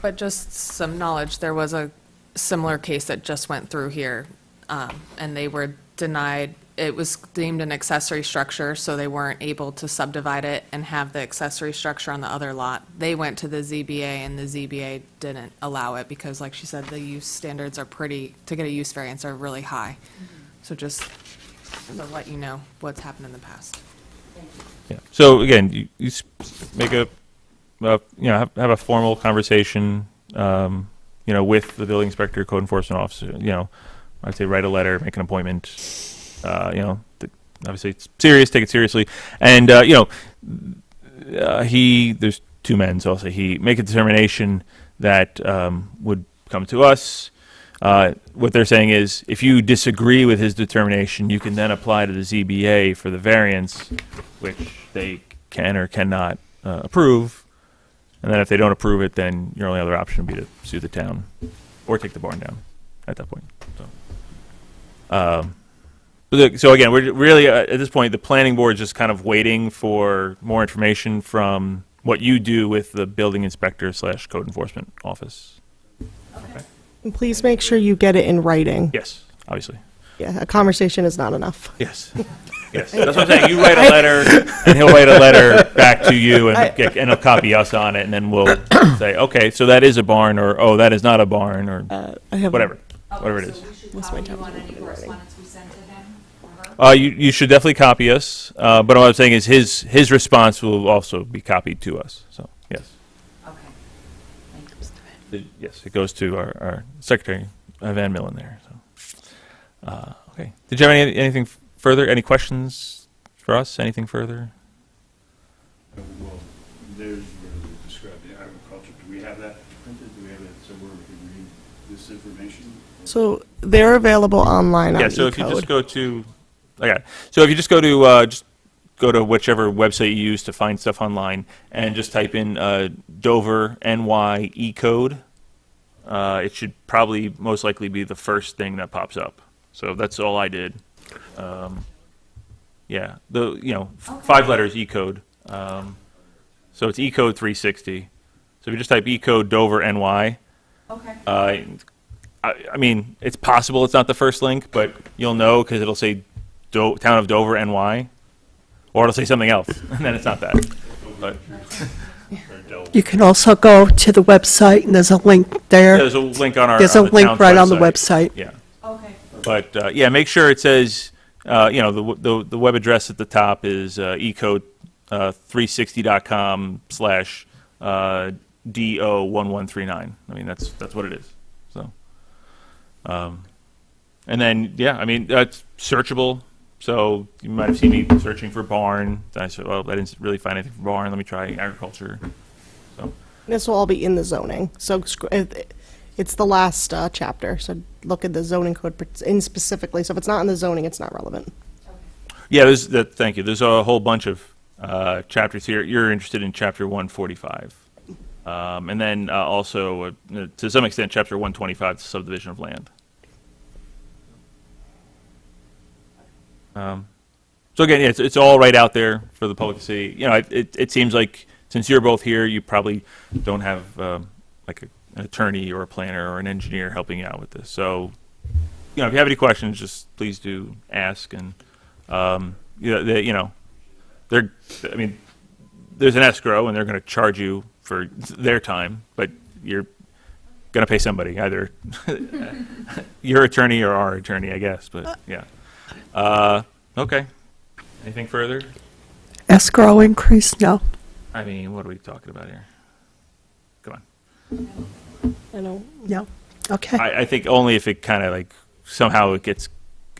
Speaker 6: But just some knowledge, there was a similar case that just went through here, and they were denied, it was deemed an accessory structure, so they weren't able to subdivide it and have the accessory structure on the other lot. They went to the ZBA, and the ZBA didn't allow it because, like she said, the use standards are to get a use variance, are really high. So just to let you know what's happened in the past.
Speaker 1: Yeah. So again, you make have a formal conversation, with the building inspector, code enforcement officer. I'd say write a letter, make an appointment. Obviously it's serious, take it seriously, and there's two men, so I'll say he make a determination that would come to us. What they're saying is, if you disagree with his determination, you can then apply to the ZBA for the variance, which they can or cannot approve. And then if they don't approve it, then your only other option would be to sue the town or take the barn down at that point. So again, we're really, at this point, the planning board is just kind of waiting for more information from what you do with the building inspector / code enforcement office. Okay.
Speaker 8: And please make sure you get it in writing.
Speaker 1: Yes, obviously.
Speaker 8: Yeah, a conversation is not enough.
Speaker 1: Yes. Yes. That's what I'm saying. You write a letter, and he'll write a letter back to you, and he'll copy us on it, and then we'll say, okay, so that is a barn, or oh, that is not a barn, or
Speaker 8: I have
Speaker 1: whatever.
Speaker 12: Okay,
Speaker 1: Whatever it
Speaker 12: so
Speaker 1: is.
Speaker 12: we should
Speaker 8: What's my
Speaker 12: copy you
Speaker 8: time
Speaker 12: on
Speaker 8: to
Speaker 12: any
Speaker 8: do it already?
Speaker 12: correspondence we send to him or her?
Speaker 1: You should definitely copy us, but what I'm saying is his response will also be copied to us. So yes,
Speaker 12: Okay. Thank you.
Speaker 1: yes, it goes to our secretary, Van Millen there. So okay, did you have anything further? Any questions for us? Anything further?
Speaker 11: Well, there's where we describe the agriculture. Do we have that printed? Do we have it somewhere we can read this information?
Speaker 8: So they're available online on
Speaker 1: Yeah. So if you just
Speaker 8: eCode.
Speaker 1: go to, okay, so if you just go to whichever website you use to find stuff online, and just type in Dover NY eCode. It should probably most likely be the first thing that pops up. So that's all I did. Yeah, 5 letters eCode. So it's eCode 360. So if you just type eCode Dover NY,
Speaker 12: Okay.
Speaker 1: I mean, it's possible it's not the first link, but you'll know because it'll say Town of Dover NY, or it'll say something else, and then it's not that. But
Speaker 3: You can also go to the website, and there's a link there.
Speaker 1: there's a link on
Speaker 3: There's a
Speaker 1: the
Speaker 3: link
Speaker 1: town's
Speaker 3: right on the website.
Speaker 1: Yeah,
Speaker 12: Okay.
Speaker 1: but yeah, make sure it says the web address at the top is ecode360.com / DO1139. I mean, that's what it is. So, and then yeah, I mean it's searchable. So you might have seen me searching for barn. I said, well, I didn't really find anything for barn. Let me try agriculture. So
Speaker 8: This will all be in the zoning. So It's the last chapter, so look at the zoning code in specifically. So if it's not in the zoning, it's not relevant.
Speaker 1: Yeah, thank you. There's a whole bunch of chapters here. You're interested in chapter 145. And then also, to some extent, chapter 125, the subdivision of land. So again, it's all right out there for the public to see. You know, it seems like since you're both here, you probably don't have like an attorney or a planner or an engineer helping you out with this. So, you know, if you have any questions, just please do ask. And I mean, there's an escrow, and they're going to charge you for their time, but you're going to pay somebody, either your attorney or our attorney, I guess. But yeah. Okay. Anything further?
Speaker 3: Escrow increase? No.
Speaker 1: I mean, what are we talking about here? Come on.
Speaker 8: I know.
Speaker 3: No. Okay.
Speaker 1: I think only if it kind of like somehow it gets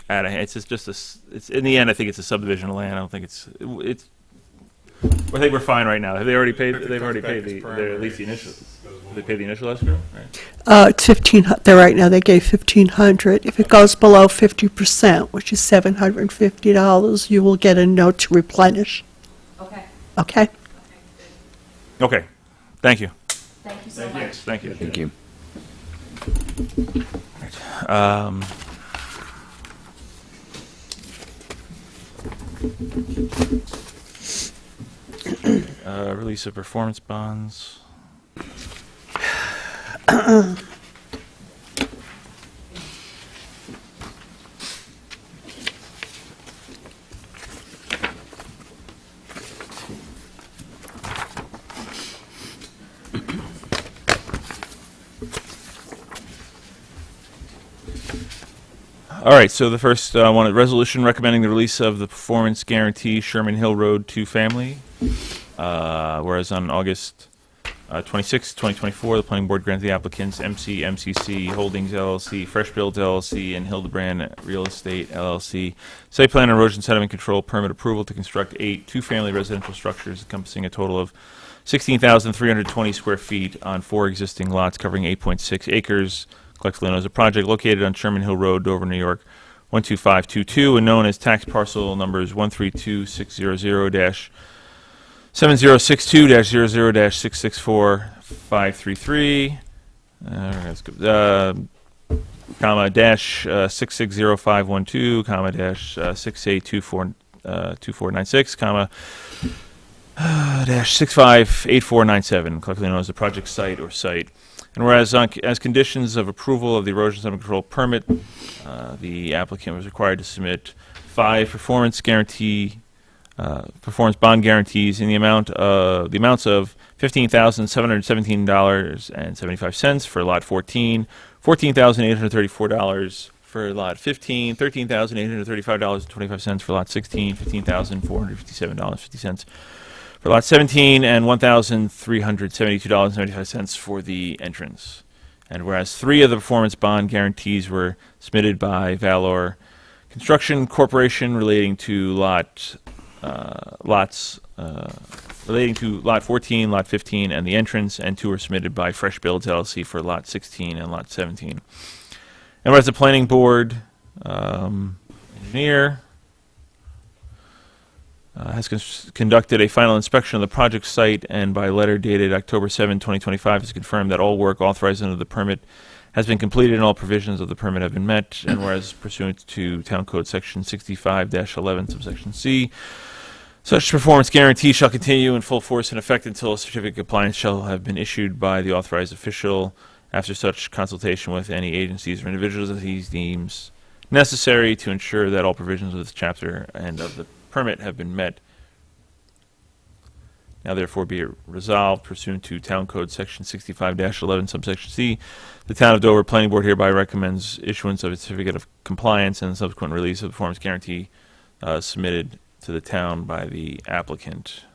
Speaker 1: out of hand. It's just it's in the end. I think it's a subdivision of land. I don't think it's. I think we're fine right now. Have they already paid? They've already paid at least the initial. They paid the initial escrow, right?
Speaker 3: It's 1,500. Right now they gave 1,500. If it goes below 50%, which is $750, you will get a note to replenish.
Speaker 12: Okay.
Speaker 3: Okay.
Speaker 1: Okay. Thank you.
Speaker 12: Thank you so much.
Speaker 1: Thank you.
Speaker 9: Thank you. Release of performance bonds. All right, so the first one, resolution recommending the release of the performance guarantee Sherman Hill Road 2 family. Whereas on August 26, 2024, the planning board granted the applicants MCC Holdings LLC, Fresh Builds LLC, and Hildebrand Real Estate LLC site plan erosion sediment control permit approval to construct 8 two-family residential structures encompassing a total of 16,320 square feet on 4 existing lots covering 8.6 acres, collectively known as a project located on Sherman Hill Road, Dover, New York, 12522, and known as tax parcel numbers 132-600- 7062-00-664533, comma, dash 660512, comma, dash 682496, comma, dash 658497, collectively known as the project site or site. And whereas as conditions of approval of the erosion sediment control permit, the applicant was required to submit 5 performance bond guarantees in the amounts of $15,717.75 for lot 14, $14,834 for lot 15, $13,835.25 for lot 16, $15,457.50 for lot 17, and $1,372.75 for the entrance. And whereas 3 of the performance bond guarantees were submitted by Valor Construction Corporation relating to lots relating to lot 14, lot 15, and the entrance, and 2 were submitted by Fresh Builds LLC for lot 16 and lot 17. And whereas the planning board engineer has conducted a final inspection of the project site, and by letter dated October 7, 2025, has confirmed that all work authorized under the permit has been completed and all provisions of the permit have been met. And whereas pursuant to Town Code Section 65-11, subsection C, such performance guarantee shall continue in full force and effect until a certificate of compliance shall have been issued by the authorized official after such consultation with any agencies or individuals as he deems necessary to ensure that all provisions of this chapter and of the permit have been met. Now therefore be it resolved pursuant to Town Code Section 65-11, subsection C, the Town of Dover Planning Board hereby recommends issuance of a certificate of compliance and the subsequent release of the performance guarantee submitted to the town by the applicant.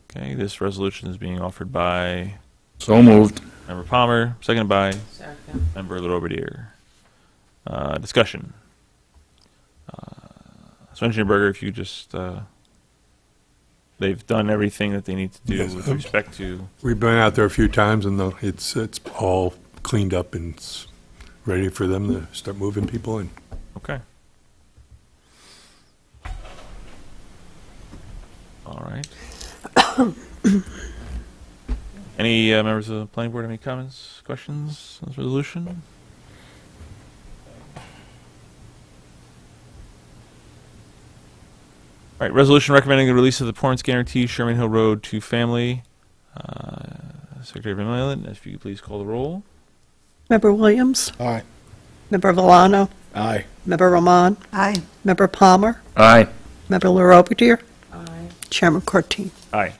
Speaker 9: Okay, this resolution is being offered by So moved.
Speaker 1: Member Palmer, seconded by
Speaker 6: Second.
Speaker 1: Member Lerobedier. Discussion. So Engineer Berger, if you just
Speaker 9: they've done everything that they need to do
Speaker 4: Yes.
Speaker 9: with respect to.
Speaker 4: We've been out there a few times, and it's all cleaned up and it's ready for them to start moving people in.
Speaker 9: Okay. All right. Any members of the planning board have any comments, questions on this resolution? All right, resolution recommending the release of the performance guarantee, Sherman Hill Road to family. Secretary Van Malen, if you could please call the roll.
Speaker 3: Member Williams?
Speaker 2: Aye.
Speaker 3: Member Valano?
Speaker 2: Aye.
Speaker 3: Member Roman?
Speaker 10: Aye.
Speaker 3: Member Palmer?
Speaker 9: Aye.
Speaker 3: Member LaRobertier?
Speaker 12: Aye.
Speaker 3: Chairman Corteen?
Speaker 9: Aye.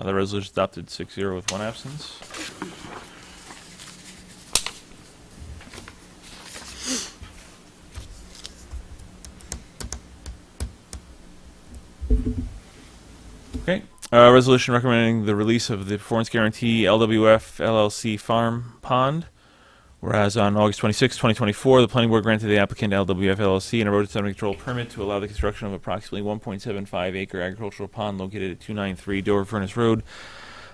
Speaker 9: The resolution is adopted 6-0 with one absence. Okay. Resolution recommending the release of the performance guarantee LWF LLC Farm Pond. Whereas on August 26, 2024, the planning board granted the applicant LWF LLC an erosion sediment control permit to allow the construction of approximately 1.75 acre agricultural pond located at 293 Dover Furnace Road,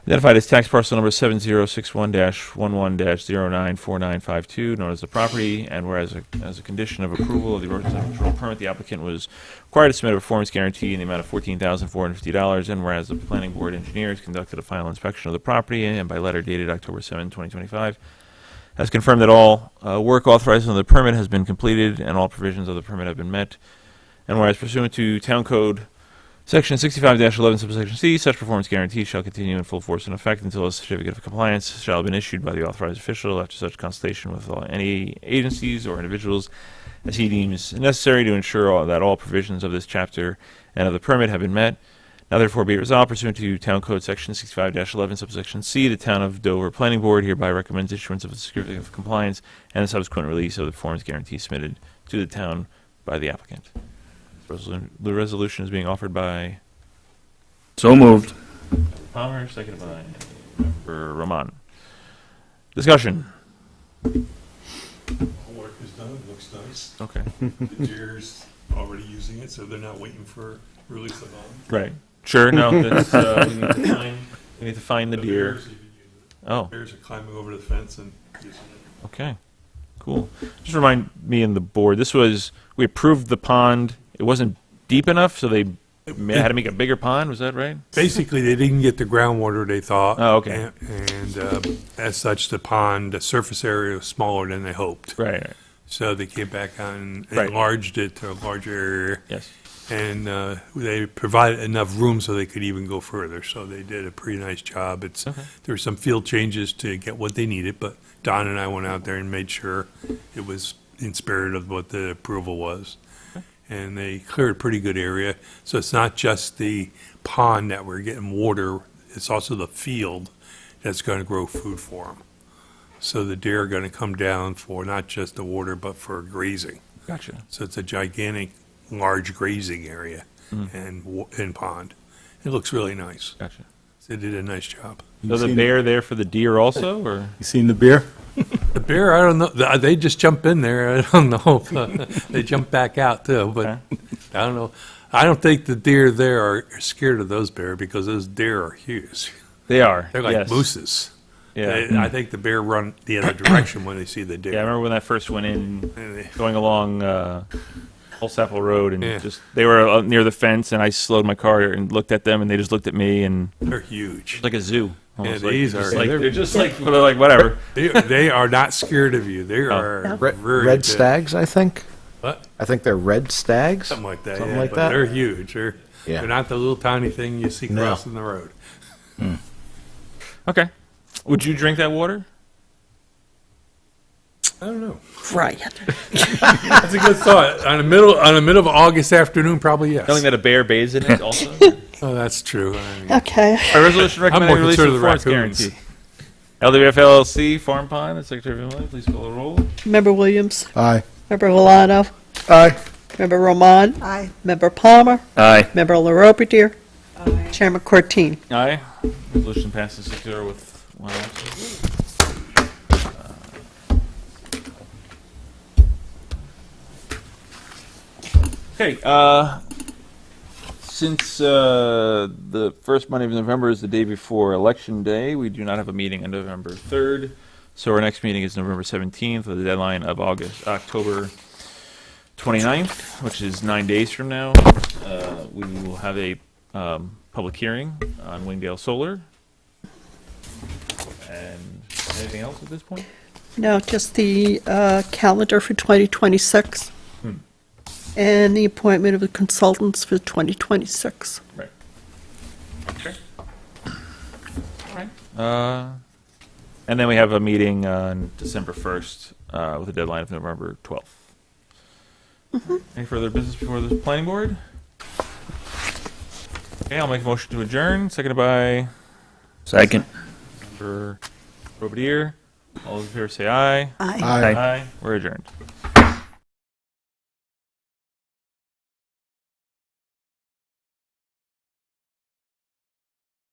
Speaker 9: identified as tax parcel number 7061-11-094952, known as the property, and whereas as a condition of approval of the erosion sediment control permit, the applicant was required to submit a performance guarantee in the amount of $14,450, and whereas the planning board engineers conducted a final inspection of the property, and by letter dated October 7, 2025, has confirmed that all work authorized under the permit has been completed and all provisions of the permit have been met. And whereas pursuant to Town Code Section 65-11, subsection C, such performance guarantee shall continue in full force and effect until a certificate of compliance shall have been issued by the authorized official after such consultation with any agencies or individuals as he deems necessary to ensure that all provisions of this chapter and of the permit have been met. Now therefore be it resolved pursuant to Town Code Section 65-11, subsection C, the Town of Dover Planning Board hereby recommends issuance of a certificate of compliance and the subsequent release of the performance guarantee submitted to the town by the applicant. The resolution is being offered by
Speaker 11: So moved.
Speaker 9: Palmer, seconded by Member Roman. Discussion.
Speaker 4: Work is done, looks nice.
Speaker 9: Okay.
Speaker 4: The deer's already using it, so they're not waiting for release of bond.
Speaker 9: Right. Sure. No. That's, we need to find the deer.
Speaker 4: Bears even use it.
Speaker 9: Oh.
Speaker 4: Bears are climbing over the fence and using it.
Speaker 9: Okay. Cool. Just remind me and the board. We approved the pond. It wasn't deep enough, so they had to make a bigger pond. Was that right?
Speaker 4: Basically, they didn't get the groundwater they thought.
Speaker 9: Oh, okay.
Speaker 4: And as such, the surface area was smaller than they hoped.
Speaker 9: Right.
Speaker 4: So they came back out and
Speaker 9: Right.
Speaker 4: enlarged it to a larger area.
Speaker 9: Yes.
Speaker 4: And they provided enough room so they could even go further. So they did a pretty nice job. There were some field changes to get what they needed, but Don and I went out there and made sure it was in spirit of what the approval was. And they cleared a pretty good area. So it's not just the pond that we're getting water, it's also the field that's going to grow food for them. So the deer are going to come down for not just the water, but for grazing.
Speaker 9: Gotcha.
Speaker 4: So it's a gigantic, large grazing area and pond. It looks really nice.
Speaker 9: Gotcha.
Speaker 4: They did a nice job.
Speaker 9: So the bear there for the deer also, or
Speaker 2: You seen the beer?
Speaker 4: The bear, I don't know. They just jump in there. I don't know. They jump back out too, but
Speaker 9: Okay.
Speaker 4: I don't know. I don't think the deer there are scared of those bear because those deer are huge.
Speaker 9: they are?
Speaker 4: They're like
Speaker 9: yes.
Speaker 4: mooses.
Speaker 9: Yeah.
Speaker 4: I think the bear run the other direction when they see the deer.
Speaker 9: Yeah. I remember when I first went in,
Speaker 4: And they-
Speaker 9: going along Old Sapple Road, and
Speaker 4: Yeah.
Speaker 9: they were near the fence, and I slowed my car and looked at them, and they just looked at me, and
Speaker 4: They're huge.
Speaker 9: it's like a zoo. Almost like,
Speaker 4: these
Speaker 9: just
Speaker 4: are-
Speaker 9: like,
Speaker 2: they're-
Speaker 9: they're just like whatever.
Speaker 4: They are not scared of you. They are
Speaker 2: Red,
Speaker 4: very
Speaker 2: red
Speaker 4: big.
Speaker 2: stags, I think.
Speaker 4: What?
Speaker 2: I think they're red stags.
Speaker 4: Something like that.
Speaker 2: Something
Speaker 4: yeah,
Speaker 2: like
Speaker 4: but
Speaker 2: that?
Speaker 4: They're huge. They're
Speaker 2: Yeah.
Speaker 4: not the little tiny thing you see
Speaker 2: No.
Speaker 4: crossing the road.
Speaker 9: Okay. Would you drink that water?
Speaker 4: I don't know.
Speaker 3: Right.
Speaker 4: That's a good thought. On a middle of August afternoon, probably yes.
Speaker 9: Telling that a bear bathes in it also?
Speaker 4: Oh, that's true. I mean,
Speaker 3: Okay.
Speaker 9: A resolution recommending
Speaker 4: more
Speaker 9: release of
Speaker 4: concerned
Speaker 9: the
Speaker 4: with
Speaker 9: performance
Speaker 4: raccoons.
Speaker 9: guarantee. LWF LLC Farm Pond. The Secretary of Illinois, please call the roll.
Speaker 3: Member Williams?
Speaker 2: Aye.
Speaker 3: Member Valano?
Speaker 2: Aye.
Speaker 3: Member Roman?
Speaker 10: Aye.
Speaker 3: Member Palmer?
Speaker 9: Aye.
Speaker 3: Member LaRobertier?
Speaker 12: Aye.
Speaker 3: Chairman Corteen?
Speaker 9: Aye. Resolution passes 6-0 with one absence. Okay, let's Since the first Monday of November is the day before Election Day, we do not have a meeting on November 3rd. So our next meeting is November 17th with a deadline of October 29th, which is 9 days from now. We will have a public hearing on Wingdale Solar. And anything else at this point?
Speaker 3: No, just the calendar for 2026 and the appointment of the consultants for 2026.
Speaker 9: Right. Okay. All right. And then we have a meeting on December 1st with a deadline of November 12th. Any further business before the planning board? Okay, I'll make a motion to adjourn, seconded by
Speaker 2: Second.
Speaker 9: Member Robadier. All those in favor say aye.
Speaker 3: Aye.
Speaker 2: Aye.
Speaker 9: We're adjourned.